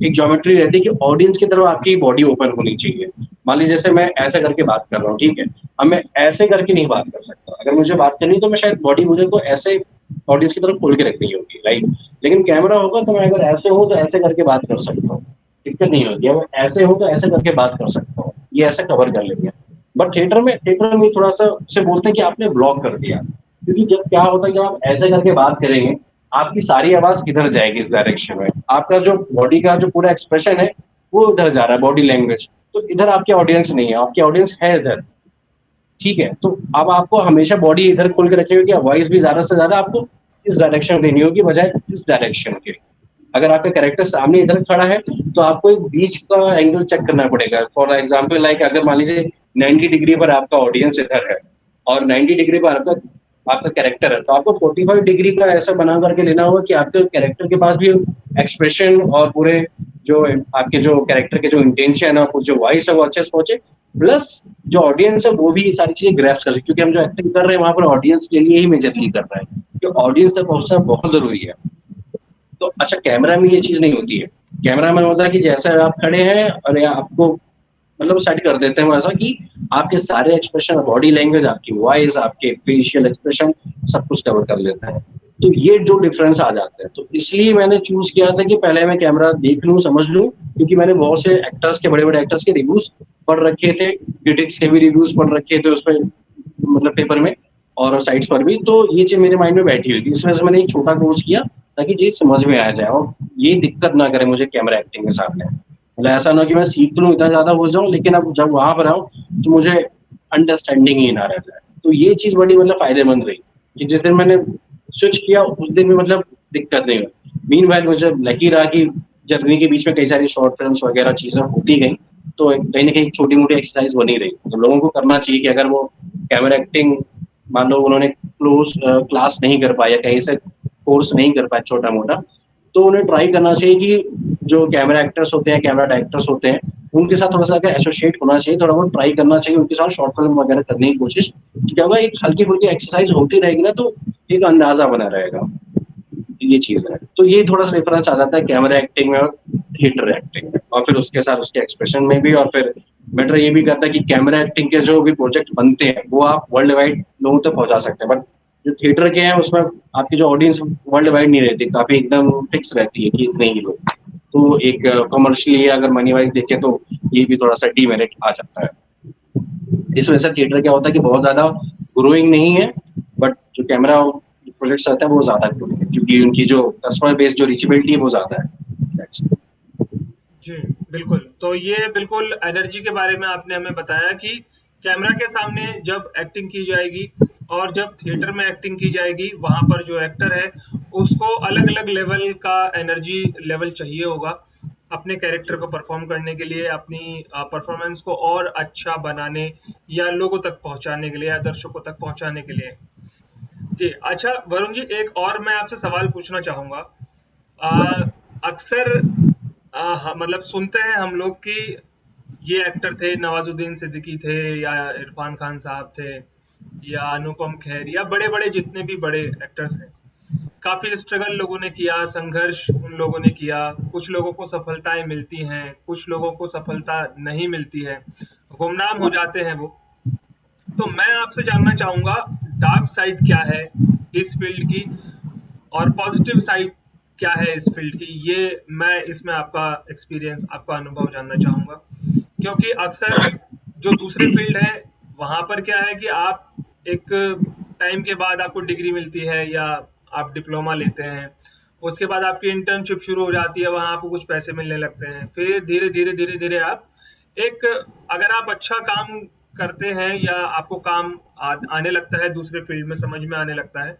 एक ज्योमेट्री रहती है कि ऑडियंस की तरफ आपकी बॉडी ओपन होनी चाहिए। मान लीजिए जैसे मैं ऐसे करके बात कर रहा हूँ, ठीक है, अब मैं ऐसे करके नहीं बात कर सकता, अगर मुझे बात करनी है तो मैं शायद बॉडी मुझे को ऐसे ऑडियंस की तरफ खोल के रखनी होगी, राइट। लेकिन कैमरा होगा तो मैं अगर ऐसे हूँ तो ऐसे करके बात कर सकता हूँ, दिक्कत नहीं होगी। अगर ऐसे हो तो ऐसे करके बात कर सकता हूँ, ये ऐसे कवर कर लेंगे। बट थिएटर में थोड़ा सा उसे बोलते हैं कि आपने ब्लॉक कर दिया, क्योंकि जब क्या होता है कि आप ऐसे करके बात करेंगे, आपकी सारी आवाज किधर जाएगी इस डायरेक्शन में, आपका जो बॉडी का जो पूरा एक्सप्रेशन है वो उधर जा रहा है, बॉडी लैंग्वेज, तो इधर आपकी ऑडियंस नहीं है, आपकी ऑडियंस है इधर। ठीक है, तो अब आपको हमेशा बॉडी इधर खोल के रखनी होगी, वॉइस भी ज्यादा से ज्यादा आपको इस डायरेक्शन में देनी होगी बजाय इस डायरेक्शन के। अगर आपका कैरेक्टर सामने इधर खड़ा है, तो आपको एक बीच का एंगल चेक करना पड़ेगा। फॉर एग्जाम्पल लाइक अगर मान लीजिए 90 डिग्री पर आपका ऑडियंस इधर है, और 90 डिग्री पर आपका आपका कैरेक्टर है, तो आपको 45 डिग्री का ऐसा बना करके लेना होगा कि आपके कैरेक्टर के पास भी एक्सप्रेशन और पूरे जो आपके जो कैरेक्टर के जो इंटेंशन है और जो वॉइस है वो अच्छे से पहुंचे, प्लस जो ऑडियंस है वो भी ये सारी चीजें ग्रैप्स कर ले, क्योंकि हम जो एक्टिंग कर रहे हैं वहां पर ऑडियंस के लिए ही मेजरली कर रहे हैं, कि ऑडियंस तक पहुंचना बहुत जरूरी है। तो अच्छा, कैमरा में ये चीज नहीं होती है। कैमरा में होता है कि जैसे आप खड़े हैं और या आपको मतलब सेट कर देते हैं वो ऐसा कि आपके सारे एक्सप्रेशन, बॉडी लैंग्वेज, आपकी वॉइस, आपके फेशियल एक्सप्रेशन सब कुछ कवर कर लेता है। तो ये जो डिफरेंस आ जाता है, तो इसलिए मैंने चूज किया था कि पहले मैं कैमरा देख लूं, समझ लूं, क्योंकि मैंने बहुत से एक्टर्स के, बड़े बड़े एक्टर्स के रिव्यूज पढ़ रखे थे, क्रिटिक्स के भी रिव्यूज पढ़ रखे थे उसमें, मतलब पेपर में और साइट्स पर भी। तो ये चीज मेरे माइंड में बैठी हुई थी, इस वजह से मैंने एक छोटा कोर्स किया ताकि चीज समझ में आ जाए और ये दिक्कत ना करे मुझे कैमरा एक्टिंग के सामने। मतलब ऐसा ना कि मैं सीख लूँ, इतना ज्यादा हो जाऊं, लेकिन अब जब वहां पर आऊं तो मुझे अंडरस्टैंडिंग ही ना रह जाए। तो ये चीज बड़ी मतलब फायदेमंद रही कि जिस दिन मैंने स्विच किया उस दिन में मतलब दिक्कत नहीं हुई। मीन वाइल मुझे लकी रहा कि जर्नी के बीच में कई सारी शॉर्ट फिल्म्स वगैरह चीजें होती गई, तो कहीं ना कहीं छोटी मोटी एक्सरसाइज बनी रही। तो लोगों को करना चाहिए कि अगर वो कैमरा एक्टिंग, मान लो उन्होंने क्लोज क्लास नहीं कर पाया, कहीं से कोर्स नहीं कर पाया छोटा मोटा, तो उन्हें ट्राई करना चाहिए कि जो कैमरा एक्टर्स होते हैं, कैमरा डायरेक्टर्स होते हैं, उनके साथ थोड़ा सा अगर एसोसिएट होना चाहिए, थोड़ा बहुत ट्राई करना चाहिए उनके साथ शॉर्ट फिल्म वगैरह करने की कोशिश। तो क्या होगा, एक हल्की फुल्की एक्सरसाइज होती रहेगी ना, तो एक अंदाजा बना रहेगा। ये चीज है, तो ये थोड़ा सा डिफरेंस आ जाता है कैमरा एक्टिंग में और थिएटर एक्टिंग में, और फिर उसके साथ उसके एक्सप्रेशन में भी। और फिर मैटर ये भी करता है कि कैमरा एक्टिंग के जो भी प्रोजेक्ट बनते हैं वो आप वर्ल्ड वाइड लोगों तक पहुंचा सकते हैं, बट जो थिएटर के हैं उसमें आपकी जो ऑडियंस वर्ल्ड वाइड नहीं रहती, काफी एकदम फिक्स रहती है कि इतने ही लोग। तो एक कमर्शियली अगर मनी वाइज देखें तो ये भी थोड़ा सा डीमेरिट आ जाता है। इस वजह से थिएटर क्या होता है कि बहुत ज्यादा ग्रोइंग नहीं है, बट जो कैमरा प्रोजेक्ट्स आते हैं वो ज्यादा ग्रोइंग है, क्योंकि उनकी जो कस्टमर बेस जो रीचेबिलिटी है वो ज्यादा है। जी, बिल्कुल। तो ये बिल्कुल एनर्जी के बारे में आपने हमें बताया कि कैमरा के सामने जब एक्टिंग की जाएगी और जब थिएटर में एक्टिंग की जाएगी, वहाँ पर जो एक्टर है, उसको अलग-अलग लेवल का एनर्जी लेवल चाहिए होगा, अपने कैरेक्टर को परफ़ॉर्म करने के लिए, अपनी परफ़ॉर्मेंस को और अच्छा बनाने या लोगों तक पहुँचाने के लिए या दर्शकों तक पहुँचाने के लिए। जी, अच्छा वरुण जी, एक और मैं आपसे सवाल पूछना चाहूँगा। अक्सर मतलब सुनते हैं हम लोग कि ये एक्टर थे, नवाजुद्दीन सिद्दीकी थे या इरफान खान साहब थे या अनुपम खेर या बड़े-बड़े जितने भी बड़े एक्टर्स हैं, काफी स्ट्रगल लोगों ने किया, संघर्ष उन लोगों ने किया। कुछ लोगों को सफलताएं मिलती हैं, कुछ लोगों को सफलता नहीं मिलती है, गुमनाम हो जाते हैं वो। तो मैं आपसे जानना चाहूंगा, डार्क साइड क्या है इस फील्ड की और पॉजिटिव साइड क्या है इस फील्ड की, ये मैं इसमें आपका एक्सपीरियंस, आपका अनुभव जानना चाहूंगा। क्योंकि अक्सर जो दूसरे फील्ड है वहां पर क्या है कि आप एक टाइम के बाद आपको डिग्री मिलती है या आप डिप्लोमा लेते हैं, उसके बाद आपकी इंटर्नशिप शुरू हो जाती है, वहां आपको कुछ पैसे मिलने लगते हैं, फिर धीरे धीरे धीरे धीरे आप एक, अगर आप अच्छा काम करते हैं या आपको काम आने लगता है, दूसरे फील्ड में समझ में आने लगता है,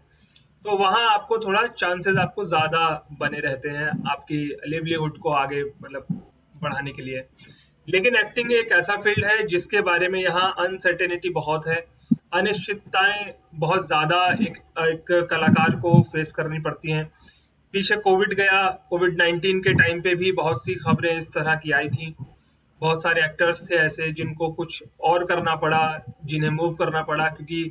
तो वहां आपको थोड़ा चांसेस आपको ज्यादा बने रहते हैं आपकी लिवलीहुड को आगे मतलब बढ़ाने के लिए। लेकिन एक्टिंग एक ऐसा फील्ड है जिसके बारे में यहाँ अनसर्टेनिटी बहुत है, अनिश्चितताएं बहुत ज्यादा एक कलाकार को फेस करनी पड़ती हैं। पीछे कोविड गया, कोविड-19 के टाइम पे भी बहुत सी खबरें इस तरह की आई थी। बहुत सारे एक्टर्स थे ऐसे जिनको कुछ और करना पड़ा, जिन्हें मूव करना पड़ा, क्योंकि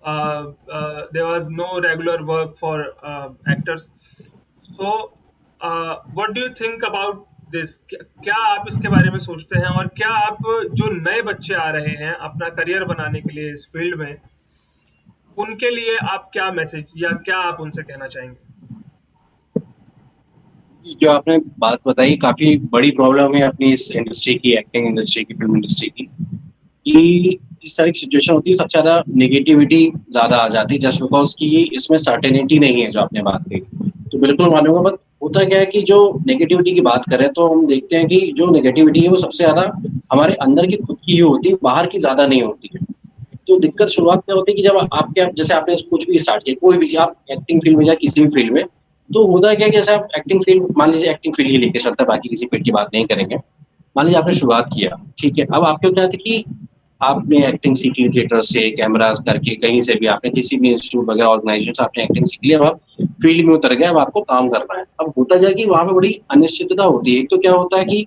there was no regular work for actors. So what do you think about this? क्या आप इसके बारे में सोचते हैं, और क्या आप जो नए बच्चे आ रहे हैं अपना करियर बनाने के लिए इस फील्ड में, उनके लिए आप क्या मैसेज या क्या आप उनसे कहना चाहेंगे? जो आपने बात बताई काफी बड़ी प्रॉब्लम है अपनी इस इंडस्ट्री की, एक्टिंग इंडस्ट्री की, फिल्म इंडस्ट्री की, कि इस तरह की सिचुएशन होती है, सबसे ज्यादा नेगेटिविटी ज्यादा आ जाती है, जस्ट बिकॉज कि इसमें सर्टेनिटी नहीं है जो आपने बात कही। तो बिल्कुल मानूंगा, बट होता क्या है कि जो नेगेटिविटी की बात करें तो हम देखते हैं कि जो नेगेटिविटी है वो सबसे ज्यादा हमारे अंदर की खुद की ही होती है, बाहर की ज्यादा नहीं होती है। तो दिक्कत शुरुआत में होती है कि जब आपके, जैसे आपने कुछ भी स्टार्ट किया, कोई भी आप एक्टिंग फील्ड में या किसी भी फील्ड में, तो होता क्या है कि जैसे आप एक्टिंग फील्ड, मान लीजिए एक्टिंग फील्ड ही लेके चलता है, बाकी किसी फील्ड की बात नहीं करेंगे। मान लीजिए आपने शुरुआत किया, ठीक है, अब आपके क्या था कि आपने एक्टिंग सीखी थिएटर से, कैमरास करके, कहीं से भी आपने किसी भी इंस्टीट्यूट वगैरह ऑर्गेनाइजेशन से आपने एक्टिंग सीख लिया, अब आप फील्ड में उतर गए, अब आपको काम करना है। अब होता क्या है कि वहां पे बड़ी अनिश्चितता होती है। एक तो क्या होता है कि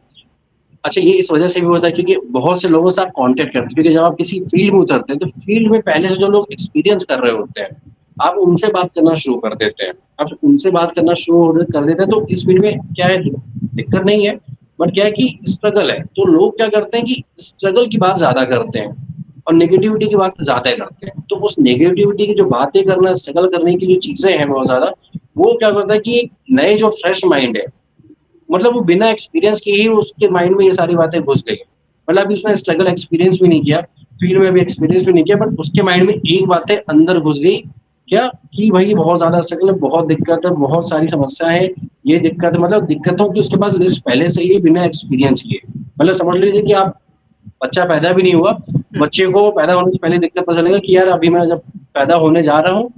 अच्छा, ये इस वजह से भी होता है क्योंकि बहुत से लोगों से आप कांटेक्ट करते हैं, क्योंकि जब आप किसी फील्ड में उतरते हैं तो फील्ड में पहले से जो लोग एक्सपीरियंस कर रहे होते हैं, आप उनसे बात करना शुरू कर देते हैं। आप उनसे बात करना शुरू कर देते हैं, तो इस फील्ड में क्या है, दिक्कत नहीं है, बट क्या है कि स्ट्रगल है। तो लोग क्या करते हैं कि स्ट्रगल की बात ज्यादा करते हैं और नेगेटिविटी की बात ज्यादा करते हैं। तो उस नेगेटिविटी की जो बातें करना, स्ट्रगल करने की जो चीजें हैं बहुत ज्यादा, वो क्या करता है कि एक नए जो फ्रेश माइंड है, मतलब वो बिना एक्सपीरियंस के ही उसके माइंड में ये सारी बातें घुस गई। मतलब अभी उसने स्ट्रगल एक्सपीरियंस भी नहीं किया, फील्ड में भी एक्सपीरियंस भी नहीं किया, बट उसके माइंड में एक बातें अंदर घुस गई, क्या कि भाई बहुत ज्यादा स्ट्रगल है, बहुत दिक्कत है, बहुत सारी समस्या है, ये दिक्कत है, मतलब दिक्कतों की उसके पास लिस्ट पहले से ही बिना एक्सपीरियंस किए। मतलब समझ लीजिए कि आप, बच्चा पैदा भी नहीं हुआ, बच्चे को पैदा होने से पहले दिक्कत पता चलेगा कि यार अभी मैं जब पैदा होने जा रहा हूँ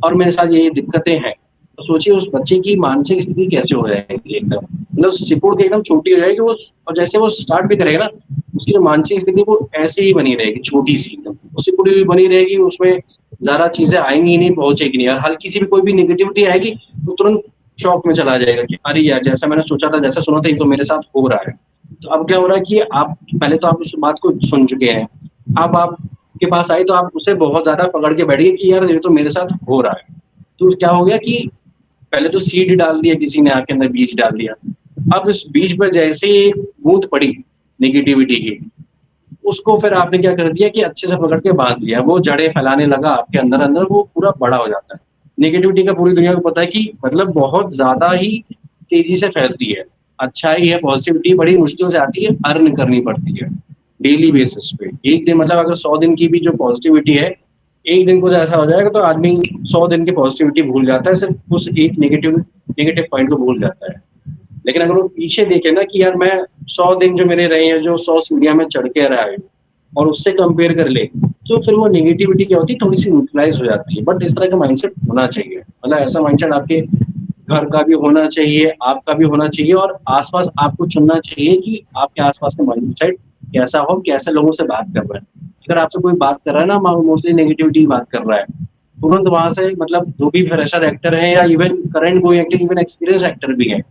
और मेरे साथ ये दिक्कतें हैं, तो सोचिए उस बच्चे की मानसिक स्थिति कैसे हो जाएगी, एकदम मतलब सिकुड़ के एकदम छोटी हो जाएगी वो। और जैसे वो स्टार्ट भी करेगा ना, उसकी जो मानसिक स्थिति वो ऐसे ही बनी रहेगी, छोटी सी एकदम सिकुड़ी हुई बनी रहेगी, उसमें ज्यादा चीजें आएंगी नहीं, पहुंचेगी नहीं, और हल्की सी भी कोई भी निगेटिविटी आएगी तो तुरंत शॉक में चला जाएगा कि अरे यार, जैसा मैंने सोचा था, जैसा सुना था, ये तो मेरे साथ हो रहा है। तो अब क्या हो रहा है कि आप पहले तो आप उस बात को सुन चुके हैं, अब आपके पास आई तो आप उसे बहुत ज्यादा पकड़ के बैठ गए कि यार ये तो मेरे साथ हो रहा है। तो क्या हो गया कि पहले तो सीड डाल दिया किसी ने, आपके अंदर बीज डाल दिया। अब इस बीज पर जैसे ही बूंद पड़ी नेगेटिविटी की, उसको फिर आपने क्या कर दिया कि अच्छे से पकड़ के बांध लिया, वो जड़ें फैलाने लगा आपके अंदर अंदर, वो पूरा बड़ा हो जाता है। नेगेटिविटी का पूरी दुनिया को पता है कि मतलब बहुत ज्यादा ही तेजी से फैलती है। अच्छाई है, पॉजिटिविटी बड़ी मुश्किल से आती है, अर्न करनी पड़ती है डेली बेसिस पे। एक दिन मतलब अगर 100 दिन की भी जो पॉजिटिविटी है, एक दिन को ऐसा हो जाएगा तो आदमी 100 दिन की पॉजिटिविटी भूल जाता है, सिर्फ उस एक नेगेटिव पॉइंट को भूल जाता है। लेकिन अगर वो पीछे देखे ना कि यार मैं 100 दिन जो मेरे रहे हैं, जो 100 सीढ़ियां में चढ़ के रहा है, और उससे कंपेयर कर ले, तो फिर वो नेगेटिविटी क्या होती है, थोड़ी सी न्यूट्रलाइज हो जाती है। बट इस तरह का माइंडसेट होना चाहिए, मतलब ऐसा माइंडसेट आपके घर का भी होना चाहिए, आपका भी होना चाहिए, और आसपास आपको चुनना चाहिए कि आपके आसपास का माइंडसेट कैसा हो, कैसे लोगों से बात कर रहा है। अगर आपसे कोई बात कर रहा है ना, मोस्टली नेगेटिविटी बात कर रहा है, तुरंत वहां से, मतलब जो भी फ्रेशर एक्टर है या इवन करंट कोई एक्टर, इवन एक्सपीरियंस एक्टर भी है,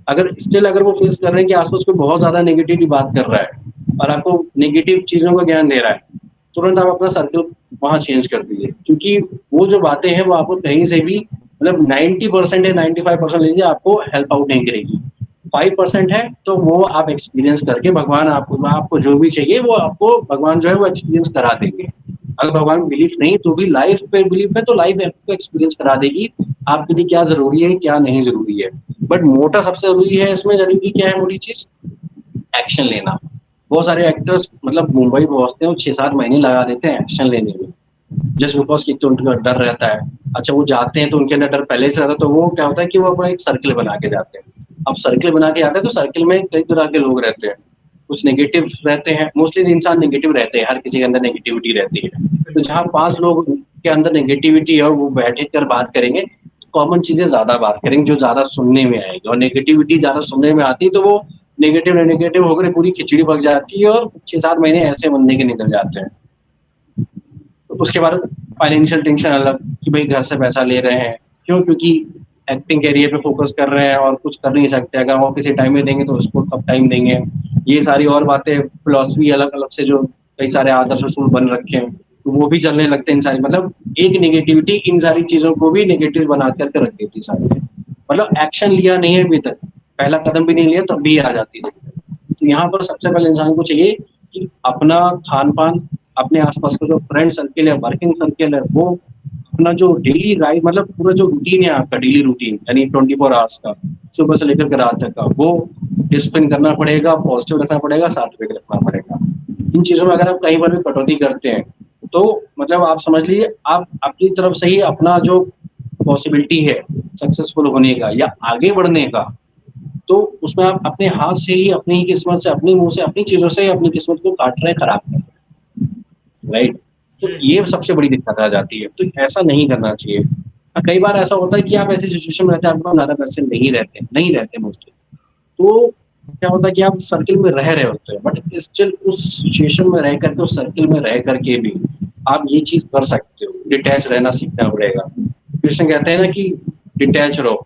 अगर वो फेस कर रहे हैं कि आसपास कोई बहुत ज्यादा नेगेटिव बात कर रहा है और आपको नेगेटिव चीजों का ज्ञान दे रहा है, तुरंत आप अपना सर्कल वहां चेंज कर दीजिए। क्योंकि वो जो बातें हैं वो आपको कहीं से भी, मतलब 90% या 95% लीजिए, आपको हेल्प आउट नहीं करेगी। 5% है तो वो आप एक्सपीरियंस करके, भगवान आपको जो भी चाहिए वो आपको भगवान जो है वो एक्सपीरियंस करा देंगे। अगर भगवान बिलीफ नहीं तो भी लाइफ पे बिलीफ है, तो लाइफ आपको एक्सपीरियंस करा देगी आपके लिए क्या जरूरी है, क्या नहीं जरूरी है। बट मोटा सबसे जरूरी है इसमें, जरूरी क्या है मोटी चीज, एक्शन लेना। बहुत सारे एक्टर्स मतलब मुंबई पहुंचते हैं, 6-7 महीने लगा देते हैं एक्शन लेने में, जस्ट बिकॉज कि तो उनका डर रहता है। अच्छा, वो जाते हैं तो उनके अंदर डर पहले से रहता है, तो वो क्या होता है कि वो अपना एक सर्किल बना के जाते हैं। अब सर्किल बना के जाते हैं तो सर्किल में कई तरह के लोग रहते हैं, कुछ नेगेटिव रहते हैं, मोस्टली इंसान नेगेटिव रहते हैं, हर किसी के अंदर नेगेटिविटी रहती है। तो जहाँ 5 लोग के अंदर नेगेटिविटी है और वो बैठ कर बात करेंगे, कॉमन चीजें ज्यादा बात करेंगे जो ज्यादा सुनने में आएगी, और नेगेटिविटी ज्यादा सुनने में आती है तो वो नेगेटिव होकर पूरी खिचड़ी पक जाती है, और 6-7 महीने ऐसे बनने के निकल जाते हैं। तो उसके बाद फाइनेंशियल टेंशन अलग, कि भाई घर से पैसा ले रहे हैं, क्यों, क्योंकि एक्टिंग कैरियर पे फोकस कर रहे हैं और कुछ कर नहीं सकते, अगर वो किसी टाइम में देंगे तो उसको कब टाइम देंगे, ये सारी और बातें, फिलोसफी अलग अलग से जो कई सारे आदर्श उसूल बन रखे हैं, तो वो भी चलने लगते हैं इन सारी, मतलब एक नेगेटिविटी इन सारी चीजों को भी नेगेटिव बना करके रख देती है सारी। मतलब एक्शन लिया नहीं है अभी तक, पहला कदम भी नहीं लिया तब भी आ जाती है। तो यहाँ पर सबसे पहले इंसान को चाहिए कि अपना खान पान, अपने आसपास का जो फ्रेंड सर्किल है, वर्किंग सर्किल है, वो अपना जो डेली राइट, मतलब पूरा जो रूटीन है आपका, डेली रूटीन यानी 24 आवर्स का, सुबह से लेकर के रात तक का, वो डिसिप्लिन करना पड़ेगा, पॉजिटिव रखना पड़ेगा, सात्विक रखना पड़ेगा। इन चीजों में अगर आप कहीं पर भी कटौती करते हैं तो मतलब आप समझ लीजिए, आप अपनी तरफ से ही अपना जो पॉसिबिलिटी है सक्सेसफुल होने का या आगे बढ़ने का, तो उसमें आप अपने हाथ से ही, अपनी ही किस्मत से, अपने मुंह से, अपनी चीजों से अपनी किस्मत को काट रहे हैं, खराब कर रहे हैं, राइट। तो ये सबसे बड़ी दिक्कत आ जाती है, तो ऐसा नहीं करना चाहिए। कई बार ऐसा होता है कि आप ऐसी सिचुएशन में रहते हैं, आपके पास ज्यादा पैसे नहीं रहते मोस्टली, तो क्या होता है कि आप सर्किल में रह रहे होते हैं, बट स्टिल उस सिचुएशन में रह करके, उस सर्किल में रह करके भी आप ये चीज कर सकते हो, डिटैच रहना सीखना पड़ेगा। कृष्ण कहते हैं ना कि डिटैच रहो,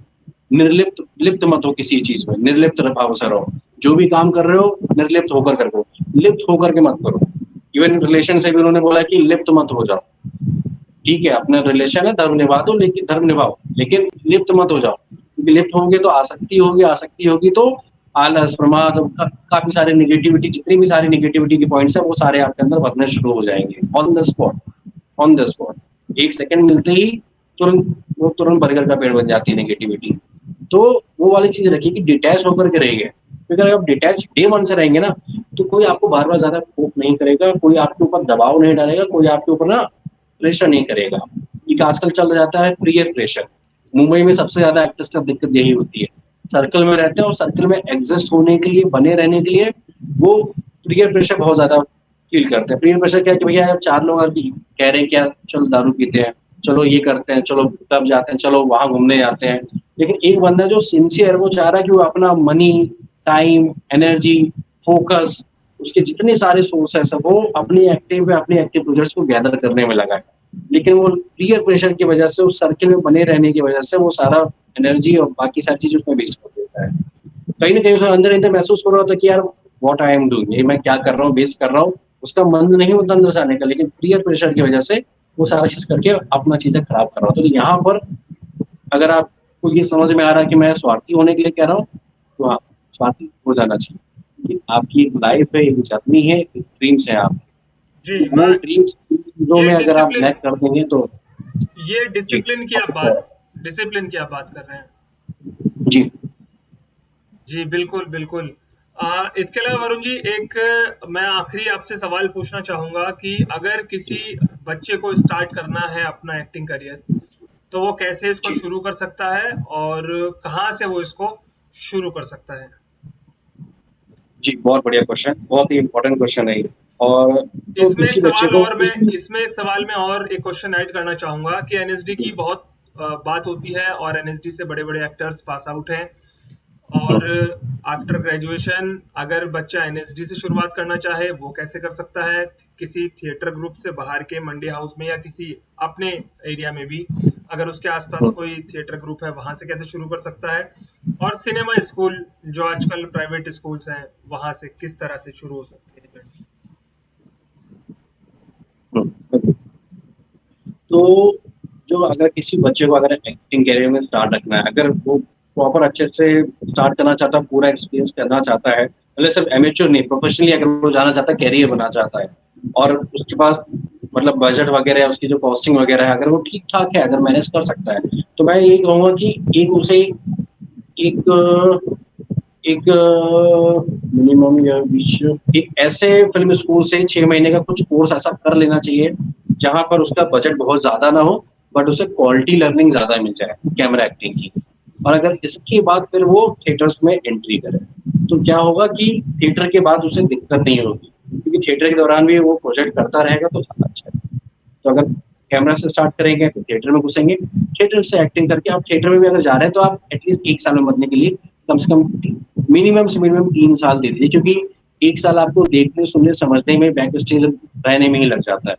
निर्लिप्त लिप्त मत हो किसी चीज में, निर्लिप्त भाव से रहो, जो भी काम कर रहे हो निर्लिप्त होकर करो, लिप्त होकर के मत करो। इवन रिलेशन से भी उन्होंने बोला कि लिप्त मत हो जाओ, ठीक है अपना रिलेशन है, धर्म निभा दो, लेकिन धर्म निभाओ लेकिन लिप्त मत हो जाओ, क्योंकि लिप्त होंगे तो आसक्ति होगी तो आलस, प्रमाद, काफी सारे नेगेटिविटी, जितनी भी सारी नेगेटिविटी के पॉइंट्स है वो सारे आपके अंदर भरने शुरू हो जाएंगे ऑन द स्पॉट। 1 सेकंड मिलते ही तुरंत बर्गर का पेड़ बन जाती है नेगेटिविटी। तो वो वाली चीज रखिए कि डिटैच होकर के रहिए, क्योंकि अगर आप डिटैच डे 1 से रहेंगे ना, तो कोई आपको बार बार ज्यादा फोक नहीं करेगा, कोई आपके ऊपर दबाव नहीं डालेगा, कोई आपके ऊपर ना प्रेशर नहीं करेगा। एक आजकल चल जाता है पीयर प्रेशर, मुंबई में सबसे ज्यादा एक्टर्स का दिक्कत यही होती है, सर्कल में रहते हैं और सर्कल में एग्जिस्ट होने के लिए, बने रहने के लिए वो पीयर प्रेशर बहुत ज्यादा फील करते हैं। पीयर प्रेशर क्या है कि भैया 4 लोग कह रहे हैं क्या, चलो दारू पीते हैं, चलो ये करते हैं, चलो तब जाते हैं, चलो वहां घूमने जाते हैं। लेकिन एक बंदा जो सिंसियर, वो चाह रहा है कि वो अपना मनी, टाइम, एनर्जी, फोकस उसके जितने सारे सोर्सेस है वो अपनी एक्टिव प्रोजेक्ट्स को गैदर करने में लगा है। लेकिन वो पीयर प्रेशर की वजह से, उस सर्किल में बने रहने की वजह से वो सारा एनर्जी और बाकी सारी चीज़ उसमें वेस्ट कर देता है। कहीं न कहीं उसे अंदर-अंदर महसूस हो रहा था कि यार व्हाट आई एम डूइंग, ये मैं क्या कर रहा हूँ, वेस्ट कर रहा हूँ। उसका मन नहीं होता अंदर से आने का, लेकिन पीयर प्रेशर की वजह से वो सारा चीज़ करके अपना चीज़ें खराब कर रहा था। तो यहाँ पर अगर आपको ये समझ में आ रहा है कि मैं स्वार्थी होने के लिए कह रहा हूँ, तो आप स्वार्थी हो जाना चाहिए। क्योंकि आपकी एक लाइफ है, एक जर्नी है, एक ड्रीम्स है आपके। जी, तो वो ड्रीम्स चीज़ों ये में अगर आप डिसिप्लिन लैग कर देंगे तो ये जी, डिसिप्लिन की आप आपको बात डिसिप्लिन की आप बात कर रहे हैं। जी, जी, बिल्कुल, बिल्कुल। इसके अलावा वरुण जी, एक मैं आखिरी आपसे सवाल पूछना चाहूँगा कि अगर जी, किसी बच्चे को स्टार्ट करना है अपना एक्टिंग करियर, तो वो कैसे इसको जी, शुरू कर सकता है और कहाँ से वो इसको शुरू कर सकता है? जी, बहुत बढ़िया क्वेश्चन, बहुत ही इम्पोर्टेंट क्वेश्चन है ये। और तो इसमें एक किसी बच्चे सवाल को और मैं इसमें एक सवाल में और एक क्वेश्चन ऐड करना चाहूँगा कि एनएसडी की बहुत बात होती है और एनएसडी से बड़े-बड़े एक्टर्स पास आउट हैं। और आफ्टर ग्रेजुएशन अगर बच्चा एनएसडी से शुरुआत करना चाहे वो कैसे कर सकता है, किसी थिएटर ग्रुप से बाहर के मंडी हाउस में या किसी अपने एरिया में भी अगर उसके आसपास कोई थिएटर ग्रुप है वहां से कैसे शुरू कर सकता है, और सिनेमा स्कूल जो आजकल प्राइवेट स्कूल्स हैं वहां से किस तरह से शुरू हो सकते हैं जर्नी? तो जो अगर किसी बच्चे को अगर एक्टिंग करियर में स्टार्ट रखना है, अगर वो प्रॉपर अच्छे से स्टार्ट करना चाहता है, पूरा एक्सपीरियंस करना चाहता है, मतलब सिर्फ एमेच्योर नहीं, प्रोफेशनली अगर वो जाना चाहता है, कैरियर बनाना चाहता है, और उसके पास मतलब बजट वगैरह है, उसकी जो कॉस्टिंग वगैरह है, अगर वो ठीक ठाक है, अगर मैनेज कर सकता है, तो मैं यही कहूँगा कि एक उसे एक एक मिनिमम या बीच एक ऐसे फिल्म स्कूल से 6 महीने का कुछ कोर्स ऐसा कर लेना चाहिए जहां पर उसका बजट बहुत ज्यादा ना हो, बट उसे क्वालिटी लर्निंग ज्यादा मिल जाए कैमरा एक्टिंग की। और अगर इसके बाद फिर वो थिएटर्स में एंट्री करे, तो क्या होगा कि थिएटर के बाद उसे दिक्कत नहीं होगी, क्योंकि थिएटर के दौरान भी वो प्रोजेक्ट करता रहेगा तो ज्यादा अच्छा है। तो अगर कैमरा से स्टार्ट करेंगे तो थिएटर में घुसेंगे, थिएटर से एक्टिंग करके आप थिएटर में भी अगर जा रहे हैं तो आप एटलीस्ट 1 साल में बनने के लिए कम से कम मिनिमम से मिनिमम 3 साल दे दीजिए, क्योंकि 1 साल आपको देखने सुनने समझने में बैक स्टेज रहने में ही लग जाता है।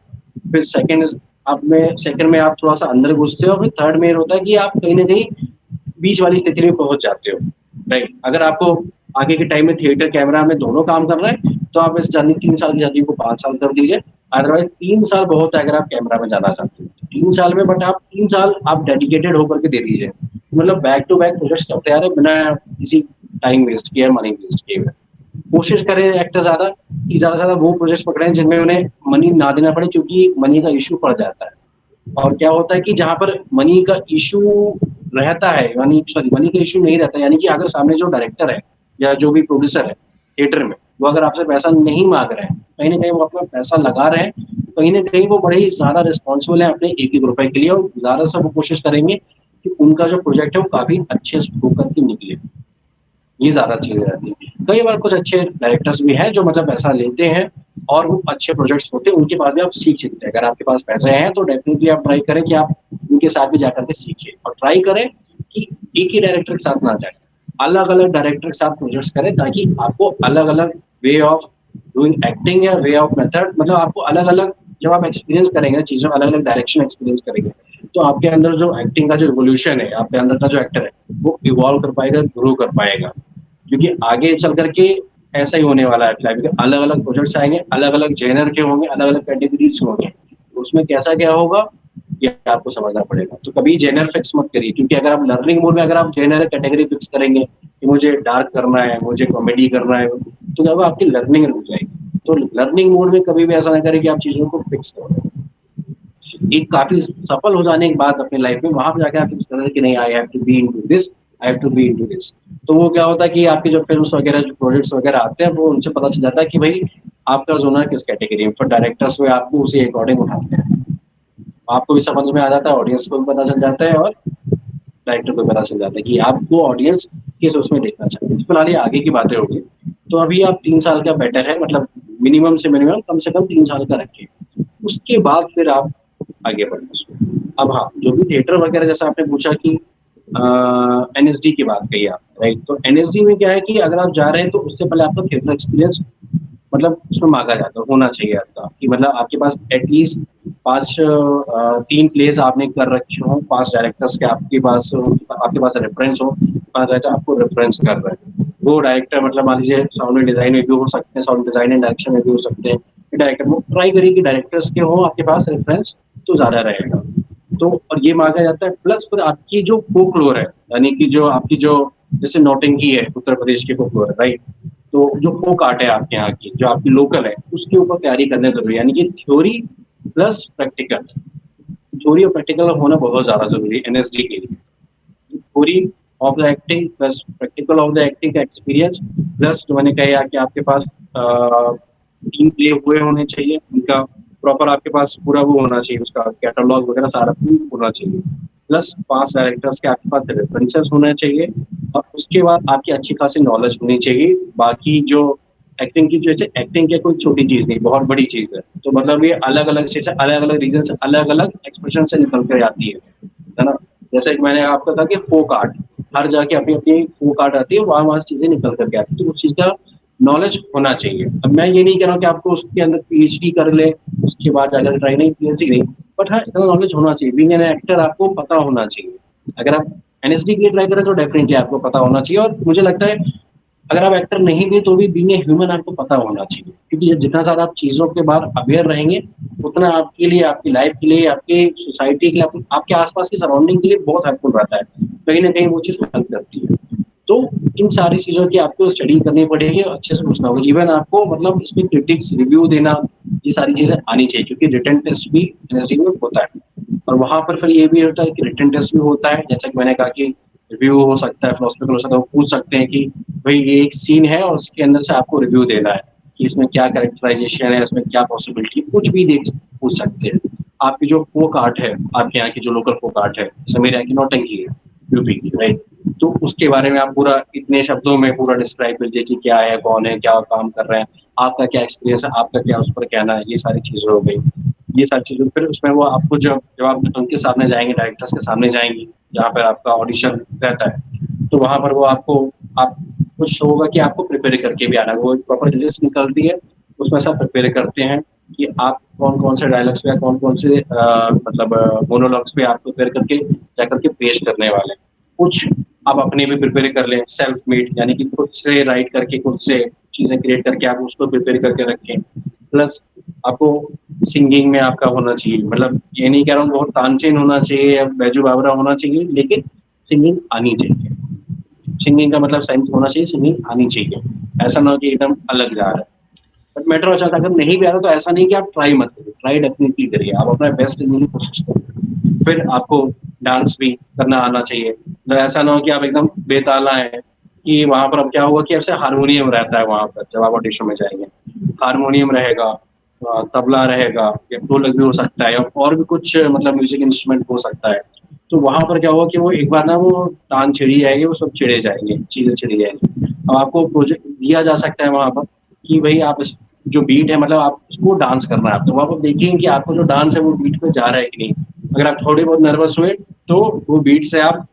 फिर सेकंड में आप थोड़ा सा अंदर घुसते हो, फिर थर्ड में होता है कि आप कहीं ना कहीं बीच वाली स्थिति में पहुंच जाते हो। राइट, अगर आपको आगे के टाइम में थिएटर कैमरा में दोनों काम कर रहे हैं तो आप इस जर्नी 3 साल की जर्नी को 5 साल कर दीजिए। अदरवाइज 3 साल बहुत है अगर आप कैमरा में जाना चाहते हो 3 साल में, बट आप 3 साल आप डेडिकेटेड होकर के दे दीजिए, मतलब बैक टू बैक प्रोजेक्ट करते आ रहे बिना किसी टाइम वेस्ट किए, मनी वेस्ट किए हुए। कोशिश करें एक्टर ज्यादा कि ज्यादा से ज्यादा वो प्रोजेक्ट पकड़ें जिनमें उन्हें मनी ना देना पड़े, क्योंकि मनी का इशू पड़ जाता है। और क्या होता है कि जहां पर मनी का इशू रहता है, यानी सॉरी मनी का इशू नहीं रहता, यानी कि अगर सामने जो डायरेक्टर है या जो भी प्रोड्यूसर है थिएटर में, वो अगर आपसे पैसा नहीं मांग रहे हैं, कहीं ना कहीं वो अपना पैसा लगा रहे हैं, कहीं ना कहीं वो बड़े ही ज्यादा रिस्पॉन्सिबल है अपने एक एक रुपए के लिए, और ज्यादा से वो कोशिश करेंगे कि उनका जो प्रोजेक्ट है वो काफी अच्छे से होकर के निकले। ये ज्यादा चीजें रहती है। कई बार कुछ अच्छे डायरेक्टर्स भी हैं जो मतलब पैसा लेते हैं और वो अच्छे प्रोजेक्ट्स होते हैं, उनके पास भी आप सीख सकते हैं। अगर आपके पास पैसे हैं तो डेफिनेटली आप ट्राई करें कि आप उनके साथ भी जाकर के सीखिए, और ट्राई करें कि एक ही डायरेक्टर के साथ ना जाए, अलग अलग डायरेक्टर के साथ प्रोजेक्ट्स करें, ताकि आपको अलग अलग वे ऑफ डूइंग एक्टिंग या वे ऑफ मेथड, मतलब आपको अलग अलग जब आप एक्सपीरियंस करेंगे चीजों अलग अलग डायरेक्शन एक्सपीरियंस करेंगे, तो आपके अंदर जो एक्टिंग का जो रिवोल्यूशन है, आपके अंदर का जो एक्टर है वो इवॉल्व कर पाएगा, ग्रो कर पाएगा। क्योंकि आगे चल करके ऐसा ही होने वाला है, अलग अलग प्रोजेक्ट्स आएंगे, अलग अलग जेनर के होंगे, अलग अलग कैटेगरीज होंगे, तो उसमें कैसा क्या होगा ये आपको समझना पड़ेगा। तो कभी जेनर फिक्स मत करिए, क्योंकि अगर आप लर्निंग मोड में अगर आप जेनर कैटेगरी फिक्स करेंगे कि मुझे डार्क करना है, मुझे कॉमेडी करना है, तो जब आपकी लर्निंग रुक जाएगी। तो लर्निंग मोड में कभी भी ऐसा ना करें कि आप चीजों को फिक्स करो। एक काफी सफल हो जाने के बाद अपनी लाइफ में वहां पर जाकर आप फिक्स करें कि नहीं, I have to be into this, I have to be into this. तो वो क्या होता है कि आपके जो फिल्म्स वगैरह जो प्रोजेक्ट्स वगैरह आते हैं वो उनसे पता चल जाता है कि भाई आपका जोनर किस कैटेगरी में, फिर डायरेक्टर्स में आपको उसी अकॉर्डिंग उठाते हैं। आपको भी समझ में आ जाता है, ऑडियंस को भी पता चल जाता है, और डायरेक्टर को पता चल जाता है कि आपको ऑडियंस किस उसमें देखना चाहते हैं। फिलहाल ये आगे की बातें होगी। तो अभी आप 3 साल का बेटर है, मतलब मिनिमम से कम 3 साल का रखिए, उसके बाद फिर आप आगे बढ़ना। अब हाँ, जो भी थिएटर वगैरह जैसा आपने पूछा कि एनएसडी की बात कही आप, राइट, तो एनएसडी में क्या है कि अगर आप जा रहे हैं तो उससे पहले आपका थिएटर एक्सपीरियंस मतलब उसमें मांगा जाता है, होना चाहिए आपका कि मतलब आपके पास एटलीस्ट 3 प्लेस आपने कर रखे हो, 5 डायरेक्टर्स के आपके पास रेफरेंस हो, 5 डायरेक्टर आपको रेफरेंस कर रहे हैं। वो डायरेक्टर मतलब मान लीजिए साउंड एंड डिजाइन में भी हो सकते हैं, साउंड डिजाइन एंड डायरेक्शन में भी हो सकते हैं। डायरेक्टर वो ट्राई करिए कि डायरेक्टर्स के हो आपके पास रेफरेंस, तो ज्यादा रहेगा। तो और ये मांगा जाता है, प्लस फिर आपकी जो फोकलोर है, यानी कि जो आपकी जो जैसे नौटंकी है उत्तर प्रदेश की फोकलोर है, राइट। तो जो फोक आर्ट है आपके यहाँ की, जो आपकी लोकल है, उसके ऊपर तैयारी करना जरूरी है, यानी कि थ्योरी प्लस प्रैक्टिकल। थ्योरी और प्रैक्टिकल होना बहुत ज्यादा जरूरी है एनएसडी के लिए। Theory of the acting plus practical of the acting का एक्सपीरियंस, प्लस जो मैंने कहा कि आपके पास टीम प्ले हुए होने चाहिए, उनका प्रॉपर आपके पास पूरा वो होना चाहिए, उसका कैटलॉग वगैरह सारा होना चाहिए। प्लस 5 डायरेक्टर्स के आपके पास रेफरेंसेस होने चाहिए, और उसके बाद आपकी अच्छी खासी नॉलेज होनी चाहिए। बाकी जो एक्टिंग की, जो एक्टिंग की कोई छोटी चीज नहीं, बहुत बड़ी चीज है। तो मतलब ये अलग अलग स्टेट से, अलग अलग रीजन से, अलग अलग एक्सप्रेशन से निकल कर आती है ना। जैसे कि मैंने आपको कहा कि फोक आर्ट, हर जगह की अपनी अपनी फोक आर्ट आती है, वहां वहां चीजें निकल करके आती है, तो उस चीज का नॉलेज होना चाहिए। अब मैं ये नहीं कह रहा हूँ कि आपको उसके अंदर पीएचडी कर ले, उसके बाद जाकर ट्राई, नहीं पीएचडी नहीं, बट हाँ इतना नॉलेज होना चाहिए। बीइंग एन एक्टर आपको पता होना चाहिए। अगर आप एनएसडी के लिए ट्राई करें तो डेफिनेटली आपको पता होना चाहिए। और मुझे लगता है अगर आप एक्टर नहीं भी तो भी बीइंग ए ह्यूमन आपको पता होना चाहिए, क्योंकि जितना ज्यादा आप चीजों के बारे अवेयर रहेंगे, उतना आपके लिए, आपकी लाइफ के लिए, आपके सोसाइटी के लिए, आपके आसपास की सराउंडिंग के लिए बहुत हेल्पफुल रहता है। कहीं ना कहीं वो चीज हेल्प करती है। तो इन सारी चीजों की आपको स्टडी करनी पड़ेगी और अच्छे से पूछना होगा। इवन आपको मतलब इसमें क्रिटिक्स रिव्यू देना, ये सारी चीजें आनी चाहिए, क्योंकि रिटन टेस्ट भी एनर्जी में होता है। और वहां पर फिर ये भी होता है कि रिटन टेस्ट भी होता है, जैसा कि मैंने कहा कि रिव्यू हो सकता है, फिलोसफिकल हो सकता है। वो पूछ सकते हैं कि भाई ये एक सीन है और उसके अंदर से आपको रिव्यू देना है कि इसमें क्या कैरेक्टराइजेशन है, इसमें क्या पॉसिबिलिटी, कुछ भी देख पूछ सकते हैं। आपकी जो फोक आर्ट है, आपके यहाँ की जो लोकल फोक आर्ट है, जैसे मेरे यहाँ की नौटंकी है यूपी की, राइट। तो उसके बारे में आप पूरा इतने शब्दों में पूरा डिस्क्राइब कीजिए कि क्या है, कौन है, क्या काम कर रहे हैं, आपका क्या एक्सपीरियंस है, आपका क्या उस पर कहना है, ये सारी चीजें हो गई। ये सारी चीजें फिर उसमें वो आपको जब जब आप उनके सामने जाएंगे, डायरेक्टर्स के सामने जाएंगे, जहाँ पर आपका ऑडिशन रहता है, तो वहां पर वो आपको आप कुछ होगा कि आपको प्रिपेयर करके भी आना है। वो प्रॉपर लिस्ट निकलती है, उसमें सब प्रिपेयर करते हैं कि आप कौन कौन से डायलॉग्स पे, कौन कौन से मतलब मोनोलॉग्स पे आप प्रिपेयर करके जाकर के पेश करने वाले हैं। कुछ आप अपने भी प्रिपेयर कर लें, सेल्फ मेड, यानी कि खुद से राइट करके, खुद से चीजें क्रिएट करके आप उसको प्रिपेयर करके रखें। प्लस आपको सिंगिंग में आपका होना चाहिए, मतलब ये नहीं कह रहा हूँ बहुत तानसेन होना चाहिए या बैजू बावरा होना चाहिए, लेकिन सिंगिंग आनी चाहिए। सिंगिंग का मतलब साइंस होना चाहिए, सिंगिंग आनी चाहिए। ऐसा ना हो कि एकदम अलग जा रहा है। बट मैटर अच्छा, अगर नहीं भी आ रहा तो ऐसा नहीं कि आप ट्राई मत करिए, ट्राई डेफिनेटली करिए, आप अपना बेस्ट देने की कोशिश करिए। फिर आपको डांस भी करना आना चाहिए, तो ऐसा ना हो कि आप एकदम बेताला है कि वहां पर अब क्या होगा कि आपसे हारमोनियम रहता है वहां पर, जब आप ऑडिशन में जाएंगे हारमोनियम रहेगा, तबला रहेगा, या ढोलक भी हो सकता है, और भी कुछ मतलब म्यूजिक इंस्ट्रूमेंट हो सकता है। तो वहां पर क्या होगा कि वो एक बार ना वो टांग छिड़ी जाएगी, वो सब छिड़े जाएंगे, चीजें छिड़ी जाएंगी। अब आपको प्रोजेक्ट दिया जा सकता है वहां पर कि भाई आप जो बीट है, मतलब आप उसको डांस करना है, तो वहां पर देखेंगे कि आपको जो डांस है वो बीट पे जा रहा है कि नहीं। अगर आप थोड़े बहुत नर्वस हुए तो वो बीट से आप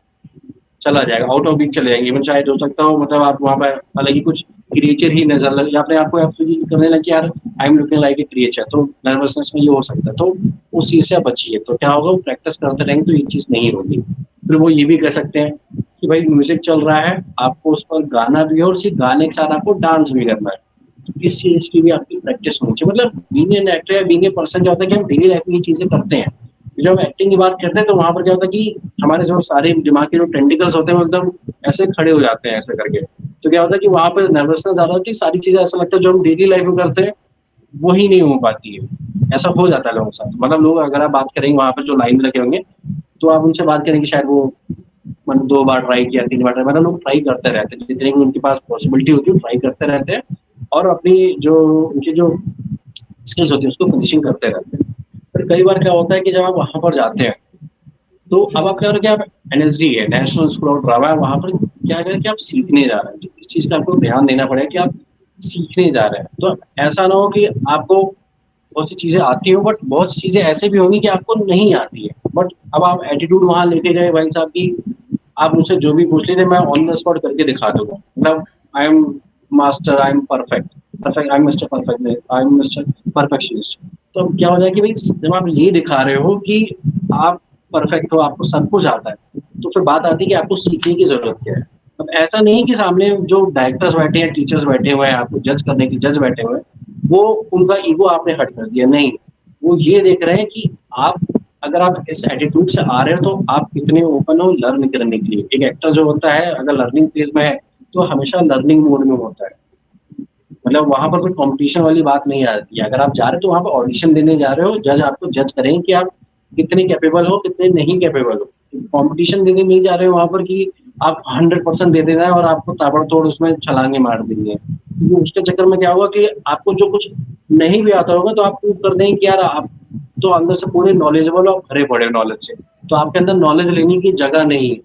चला जाएगा, आउट ऑफ बीट चले जाएंगे। इवन शायद हो सकता हो मतलब आप वहां पर अलग ही कुछ क्रिएचर ही नजर लगे, या अपने आपको आप फील करने लगे यार I am looking like a creature, तो नर्वसनेस में ये हो सकता है। तो उस चीज से आप बचिए। तो क्या होगा, प्रैक्टिस करते रहेंगे तो ये चीज नहीं होगी। फिर वो ये भी कह सकते हैं कि भाई म्यूजिक चल रहा है, आपको उस पर गाना भी है और उसी गाने के साथ आपको डांस भी करना है। तो इस चीज की भी आपकी प्रैक्टिस होनी चाहिए। मतलब बीइंग एन एक्टर या बीइंग ए पर्सन क्या होता है कि हम डेली लाइफ में ये चीजें करते हैं। जब हम एक्टिंग की बात करते हैं तो वहां पर क्या होता है कि हमारे जो सारे दिमाग के जो टेंटिकल्स होते हैं वो एकदम ऐसे खड़े हो जाते हैं ऐसे करके। तो क्या होता है कि वहां पर नर्वसनेस ज्यादा होती है, सारी चीजें ऐसा लगता है जो हम डेली लाइफ में करते हैं वही नहीं हो पाती है। ऐसा हो जाता है लोगों के साथ। मतलब लोग अगर आप बात करेंगे वहां पर जो लाइन रखे होंगे, तो आप उनसे बात करेंगे शायद वो मतलब 2 बार ट्राई किया, 3 बार ट्राई, मतलब लोग ट्राई करते रहते हैं, जितने भी उनके पास पॉसिबिलिटी होती है ट्राई करते रहते हैं, और अपनी जो उनकी जो स्किल्स होती है उसको फिनिशिंग करते रहते हैं। फिर कई बार क्या होता है कि जब आप वहां पर जाते हैं तो अब आप क्या हो रहा है कि आप एनएसडी है, नेशनल स्कूल ऑफ ड्रामा है, वहां पर क्या करें कि आप सीखने जा रहे हैं। तो इस चीज का आपको ध्यान देना पड़ेगा कि आप सीखने जा रहे हैं। तो ऐसा ना हो कि आपको बहुत सी चीजें आती हो, बट बहुत सी चीजें ऐसे भी होंगी कि आपको नहीं आती है, बट अब आप एटीट्यूड वहां लेके गए भाई साहब की, आप मुझसे जो भी पूछ लीजिए मैं ऑन द स्पॉट करके दिखा दूंगा, मतलब I am master, I am perfect. Perfect, I am mister perfect, I am mister perfectionist. तो अब क्या हो जाए कि भाई जब आप ये दिखा रहे हो कि आप परफेक्ट हो, आपको सब कुछ आता है, तो फिर बात आती है कि आपको सीखने की जरूरत क्या है। अब ऐसा नहीं कि सामने जो डायरेक्टर्स बैठे हैं, टीचर्स बैठे हुए हैं, आपको जज करने के जज बैठे हुए हैं, वो उनका ईगो आपने हट कर दिया, नहीं। वो ये देख रहे हैं कि आप, अगर आप इस एटीट्यूड से आ रहे हो तो आप कितने ओपन हो लर्न करने के लिए। एक एक्टर जो होता है अगर लर्निंग फेज में है तो हमेशा लर्निंग मोड में होता है, मतलब वहां पर कोई कंपटीशन वाली बात नहीं आती है। अगर आप जा रहे हो तो वहां पर ऑडिशन देने जा रहे हो, जज आपको जज करेंगे कि आप कितने कैपेबल हो, कितने नहीं कैपेबल हो। कंपटीशन देने नहीं जा रहे हो वहां पर कि आप 100% दे देना है और आपको ताबड़तोड़ उसमें छलांगे मार देंगे, क्योंकि उसके चक्कर में क्या होगा कि आपको जो कुछ नहीं भी आता होगा तो आप प्रूव कर देंगे कि यार आप तो अंदर से पूरे नॉलेजेबल और भरे पड़े नॉलेज से, तो आपके अंदर नॉलेज लेने की जगह नहीं है।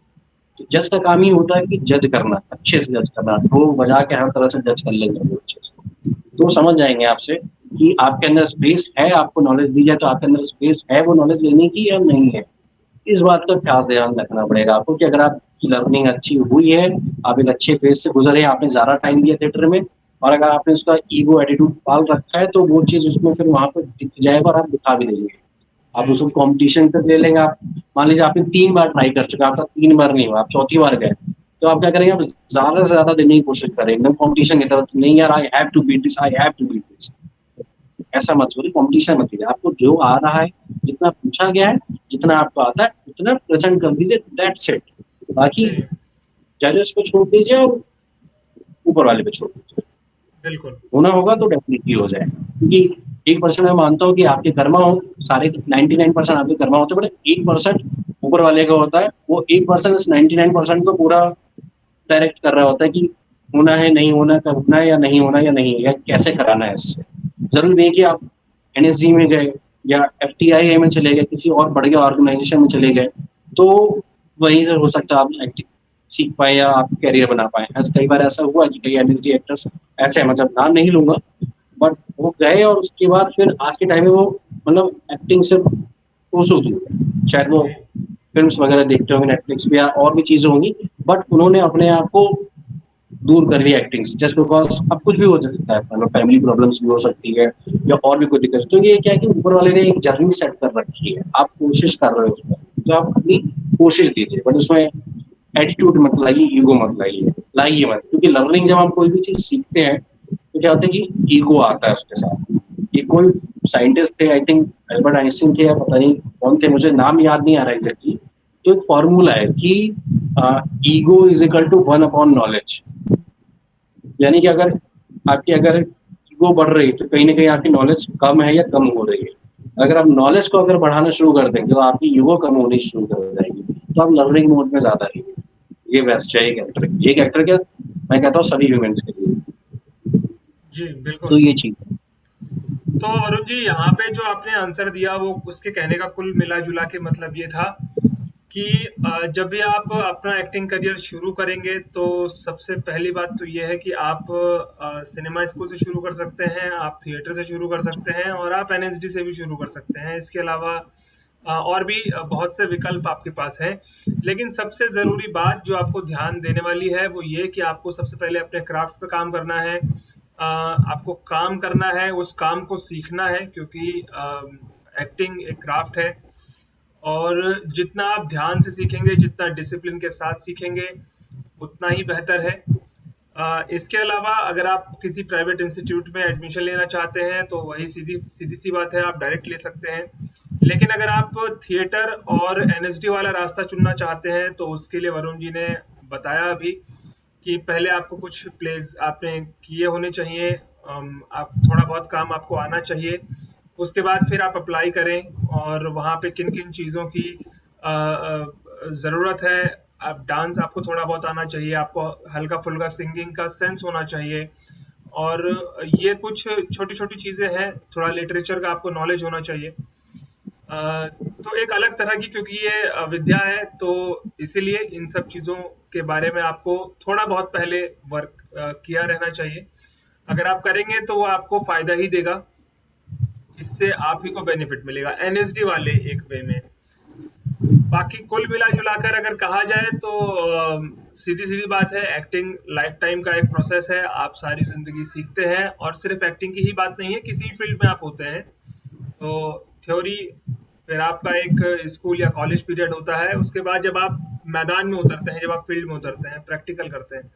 तो जज का काम ही होता है कि जज करना, अच्छे से जज करना, वो बजा के हर तरह से जज कर लेंगे वो अच्छे से। तो समझ जाएंगे आपसे कि आपके अंदर स्पेस है, आपको नॉलेज दी जाए तो आपके अंदर स्पेस है वो नॉलेज लेने की या नहीं है। इस बात का खास ध्यान रखना पड़ेगा आपको कि अगर आपकी लर्निंग अच्छी हुई है, आप एक अच्छे फेज से गुजरे, आपने ज़्यादा टाइम दिया थिएटर में, और अगर आपने उसका ईगो एटीट्यूड पाल रखा है तो वो चीज़ उसमें फिर वहां पर दिख जाएगा और आप दिखा भी देंगे। आप जी उसको कंपटीशन पे ले लेंगे। आप मान लीजिए आपने 3 बार ट्राई कर चुका, आपका 3 बार नहीं हुआ, आप चौथी बार गए, तो आप क्या करेंगे, आप ज्यादा से ज्यादा देने की कोशिश करेंगे एकदम कंपटीशन की तरफ। नहीं यार, I have to beat this, I have to beat this. ऐसा मत सोचिए, कंपटीशन मत कीजिए। आपको जो आ रहा है, जितना पूछा गया है, जितना आपको आता है उतना प्रेजेंट कर दीजिए, दैट्स इट। बाकी जी जजेस पे छोड़ दीजिए और ऊपर वाले पे छोड़ दीजिए। बिल्कुल। होना होगा तो डेफिनेटली हो जाएगा, क्योंकि 1% मैं मानता हूँ कि आपके कर्मा हो, सारे 99% आपके कर्मा होते हैं, बट 1% ऊपर वाले का होता है। वो 1% इस 99% को पूरा डायरेक्ट कर रहा होता है कि होना है, नहीं होना, कब होना है या नहीं होना, या नहीं, या कैसे कराना है इससे। जरूरी नहीं कि आप एनएसजी में गए या एफटीआई में चले गए, किसी और बढ़ गया ऑर्गेनाइजेशन में चले गए, तो वहीं से हो सकता है आप एक्टिंग सीख पाए या आप कैरियर बना पाए। कई बार ऐसा हुआ कि कई एनएसडी एक्टर्स ऐसे हैं, मतलब नाम नहीं लूंगा, बट वो गए और उसके बाद फिर आज के टाइम में वो मतलब एक्टिंग से कोसों दूर है। शायद वो जी फिल्म्स वगैरह देखते होंगे नेटफ्लिक्स पे या और भी चीजें होंगी, बट उन्होंने अपने आप को दूर कर लिया एक्टिंग से, जस्ट बिकॉज अब कुछ भी हो सकता है, मतलब फैमिली प्रॉब्लम्स भी हो सकती है या और भी कोई दिक्कत। तो ये क्या है कि ऊपर वाले ने एक जर्नी सेट कर रखी है, आप कोशिश कर रहे हो उसमें, तो आप अपनी कोशिश दीजिए, बट उसमें एटीट्यूड मत लाइए, ईगो मत लाइए मत, क्योंकि लर्निंग जब हम कोई भी चीज सीखते हैं तो क्या होता है कि ईगो आता है उसके साथ। एक कोई साइंटिस्ट थे, आई थिंक अल्बर्ट आइंस्टीन थे या पता नहीं कौन थे, मुझे नाम याद नहीं आ रहा एग्जैक्टली। तो एक फॉर्मूला है कि ईगो इज इक्वल टू 1/नॉलेज। यानी कि अगर आपकी अगर ईगो बढ़ रही है तो कहीं ना कहीं आपकी नॉलेज कम है या कम हो रही है। अगर आप नॉलेज को अगर बढ़ाना शुरू कर देंगे तो आपकी ईगो कम होनी शुरू कर जाएगी, तो आप लर्निंग मोड में ज्यादा रहेंगे। ये बेस्ट है एक एक्टर क्या, मैं कहता हूँ सभी ह्यूमंस के लिए। जी तो बिल्कुल। ये चीज। तो वरुण जी यहाँ पे जो आपने आंसर दिया वो उसके कहने का कुल मिला जुला के मतलब ये था कि जब भी आप अपना एक्टिंग करियर शुरू करेंगे तो सबसे पहली बात तो ये है कि आप सिनेमा स्कूल से शुरू कर सकते हैं, आप थिएटर से शुरू कर सकते हैं और आप एनएसडी से भी शुरू कर सकते हैं। इसके अलावा और भी बहुत से विकल्प आपके पास हैं। लेकिन सबसे ज़रूरी बात जो आपको ध्यान देने वाली है वो ये कि आपको सबसे पहले अपने क्राफ्ट पे काम करना है। आपको काम करना है, उस काम को सीखना है, क्योंकि एक्टिंग एक क्राफ्ट है और जितना आप ध्यान से सीखेंगे, जितना डिसिप्लिन के साथ सीखेंगे, उतना ही बेहतर है। इसके अलावा अगर आप किसी प्राइवेट इंस्टीट्यूट में एडमिशन लेना चाहते हैं तो वही सीधी सीधी सी बात है, आप डायरेक्ट ले सकते हैं। लेकिन अगर आप थिएटर और एनएसडी वाला रास्ता चुनना चाहते हैं तो उसके लिए वरुण जी ने बताया अभी कि पहले आपको कुछ प्लेस आपने किए होने चाहिए, आप थोड़ा बहुत काम आपको आना चाहिए। उसके बाद फिर आप अप्लाई करें और वहाँ पे किन किन चीज़ों की ज़रूरत है। आप डांस आपको थोड़ा बहुत आना चाहिए, आपको हल्का फुल्का सिंगिंग का सेंस होना चाहिए और ये कुछ छोटी छोटी चीज़ें हैं। थोड़ा लिटरेचर का आपको नॉलेज होना चाहिए। तो एक अलग तरह की, क्योंकि ये विद्या है तो इसीलिए इन सब चीज़ों के बारे में आपको थोड़ा बहुत पहले वर्क किया रहना चाहिए। अगर आप करेंगे तो वो आपको फायदा ही देगा, इससे आप ही को बेनिफिट मिलेगा एनएसडी वाले एक वे में। बाकी कुल मिला जुलाकर अगर कहा जाए तो सीधी सीधी बात है, एक्टिंग लाइफ टाइम का एक प्रोसेस है, आप सारी जिंदगी सीखते हैं, और सिर्फ एक्टिंग की ही बात नहीं है, किसी फील्ड में आप होते हैं तो थ्योरी, फिर आपका एक स्कूल या कॉलेज पीरियड होता है, उसके बाद जब आप मैदान में उतरते हैं, जब आप फील्ड में उतरते हैं, प्रैक्टिकल करते हैं,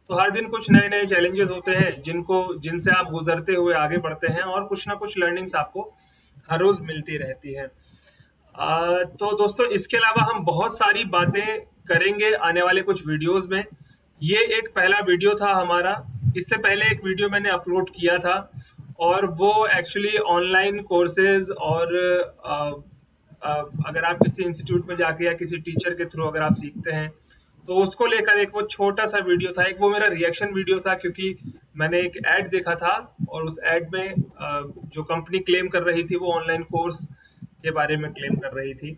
तो हर दिन कुछ नए नए चैलेंजेस होते हैं जिनसे आप गुजरते हुए आगे बढ़ते हैं, और कुछ ना कुछ लर्निंग्स आपको हर रोज मिलती रहती है। तो दोस्तों, इसके अलावा हम बहुत सारी बातें करेंगे आने वाले कुछ वीडियोस में। ये एक पहला वीडियो था हमारा, इससे पहले एक वीडियो मैंने अपलोड किया था, और वो एक्चुअली ऑनलाइन कोर्सेज, और अगर आप किसी इंस्टीट्यूट में जाके या किसी टीचर के थ्रू अगर आप सीखते हैं तो उसको लेकर एक वो छोटा सा वीडियो था, एक वो मेरा रिएक्शन वीडियो था, क्योंकि मैंने एक ऐड देखा था और उस ऐड में जो कंपनी क्लेम कर रही थी वो ऑनलाइन कोर्स के बारे में क्लेम कर रही थी,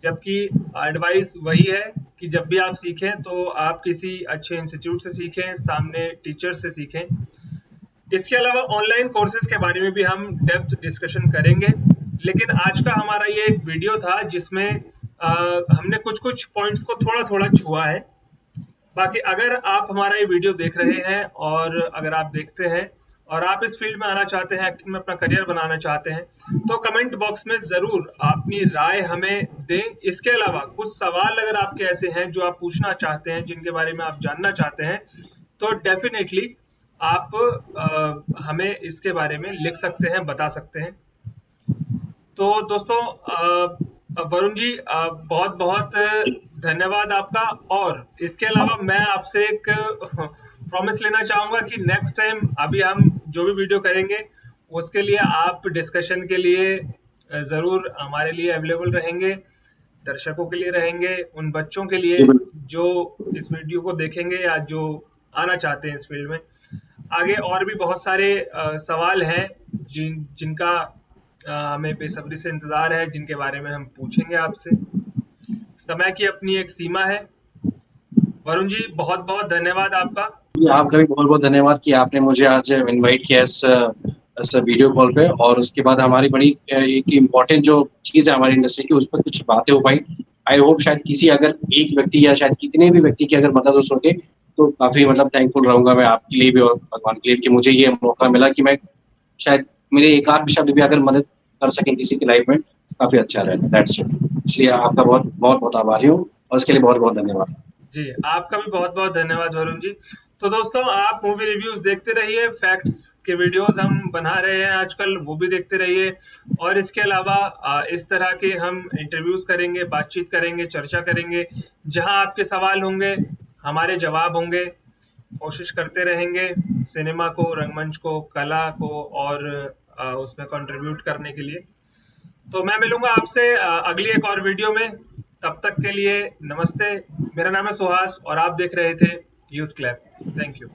जबकि एडवाइस वही है कि जब भी आप सीखें तो आप किसी अच्छे इंस्टीट्यूट से सीखें, सामने टीचर से सीखें। इसके अलावा ऑनलाइन कोर्सेज के बारे में भी हम डेप्थ डिस्कशन करेंगे, लेकिन आज का हमारा ये एक वीडियो था जिसमें हमने कुछ कुछ पॉइंट्स को थोड़ा थोड़ा छुआ है। बाकी अगर आप हमारा ये वीडियो देख रहे हैं, और अगर आप देखते हैं और आप इस फील्ड में आना चाहते हैं, एक्टिंग में अपना करियर बनाना चाहते हैं, तो कमेंट बॉक्स में जरूर अपनी राय हमें दें। इसके अलावा कुछ सवाल अगर आपके ऐसे हैं जो आप पूछना चाहते हैं, जिनके बारे में आप जानना चाहते हैं, तो डेफिनेटली आप हमें इसके बारे में लिख सकते हैं, बता सकते हैं। तो दोस्तों, वरुण जी, बहुत बहुत धन्यवाद आपका। और इसके अलावा मैं आपसे एक प्रॉमिस लेना चाहूंगा कि नेक्स्ट टाइम अभी हम जो भी वीडियो करेंगे उसके लिए आप डिस्कशन के लिए जरूर हमारे लिए अवेलेबल रहेंगे, दर्शकों के लिए रहेंगे, उन बच्चों के लिए जो इस वीडियो को देखेंगे या जो आना चाहते हैं इस फील्ड में। आगे और भी बहुत सारे सवाल हैं जिनका हमें बेसब्री से इंतजार है, जिनके बारे में हम पूछेंगे आपसे। समय की अपनी एक सीमा है। वरुण जी, बहुत बहुत धन्यवाद आपका। आपका भी बहुत बहुत धन्यवाद कि आपने मुझे आज इनवाइट किया इस वीडियो कॉल पे, और उसके बाद हमारी बड़ी एक इम्पोर्टेंट जो चीज़ है हमारी इंडस्ट्री की, उस पर कुछ बातें हो पाई। आई होप शायद किसी अगर एक व्यक्ति या शायद कितने भी व्यक्ति की अगर मदद हो सके तो काफ़ी थैंकफुल रहूँगा मैं आपके लिए भी और भगवान के लिए कि मुझे ये मौका मिला कि मैं शायद मेरे एक आध शब्द भी अगर मदद कर सकें किसी की लाइफ में, काफ़ी अच्छा रहेगा। That's it. इसलिए आपका बहुत बहुत आभारी हूँ, और इसके लिए बहुत बहुत धन्यवाद। जी, आपका भी बहुत बहुत धन्यवाद वरुण जी। तो दोस्तों, आप मूवी रिव्यूज देखते रहिए, फैक्ट्स के वीडियोस हम बना रहे हैं आजकल, वो भी देखते रहिए। और इसके अलावा इस तरह के हम इंटरव्यूज करेंगे, बातचीत करेंगे, चर्चा करेंगे, जहां आपके सवाल होंगे हमारे जवाब होंगे। कोशिश करते रहेंगे सिनेमा को, रंगमंच को, कला को और उसमें कंट्रीब्यूट करने के लिए। तो मैं मिलूंगा आपसे अगली एक और वीडियो में। तब तक के लिए नमस्ते। मेरा नाम है सुहास और आप देख रहे थे यूथ क्लैप। Thank you.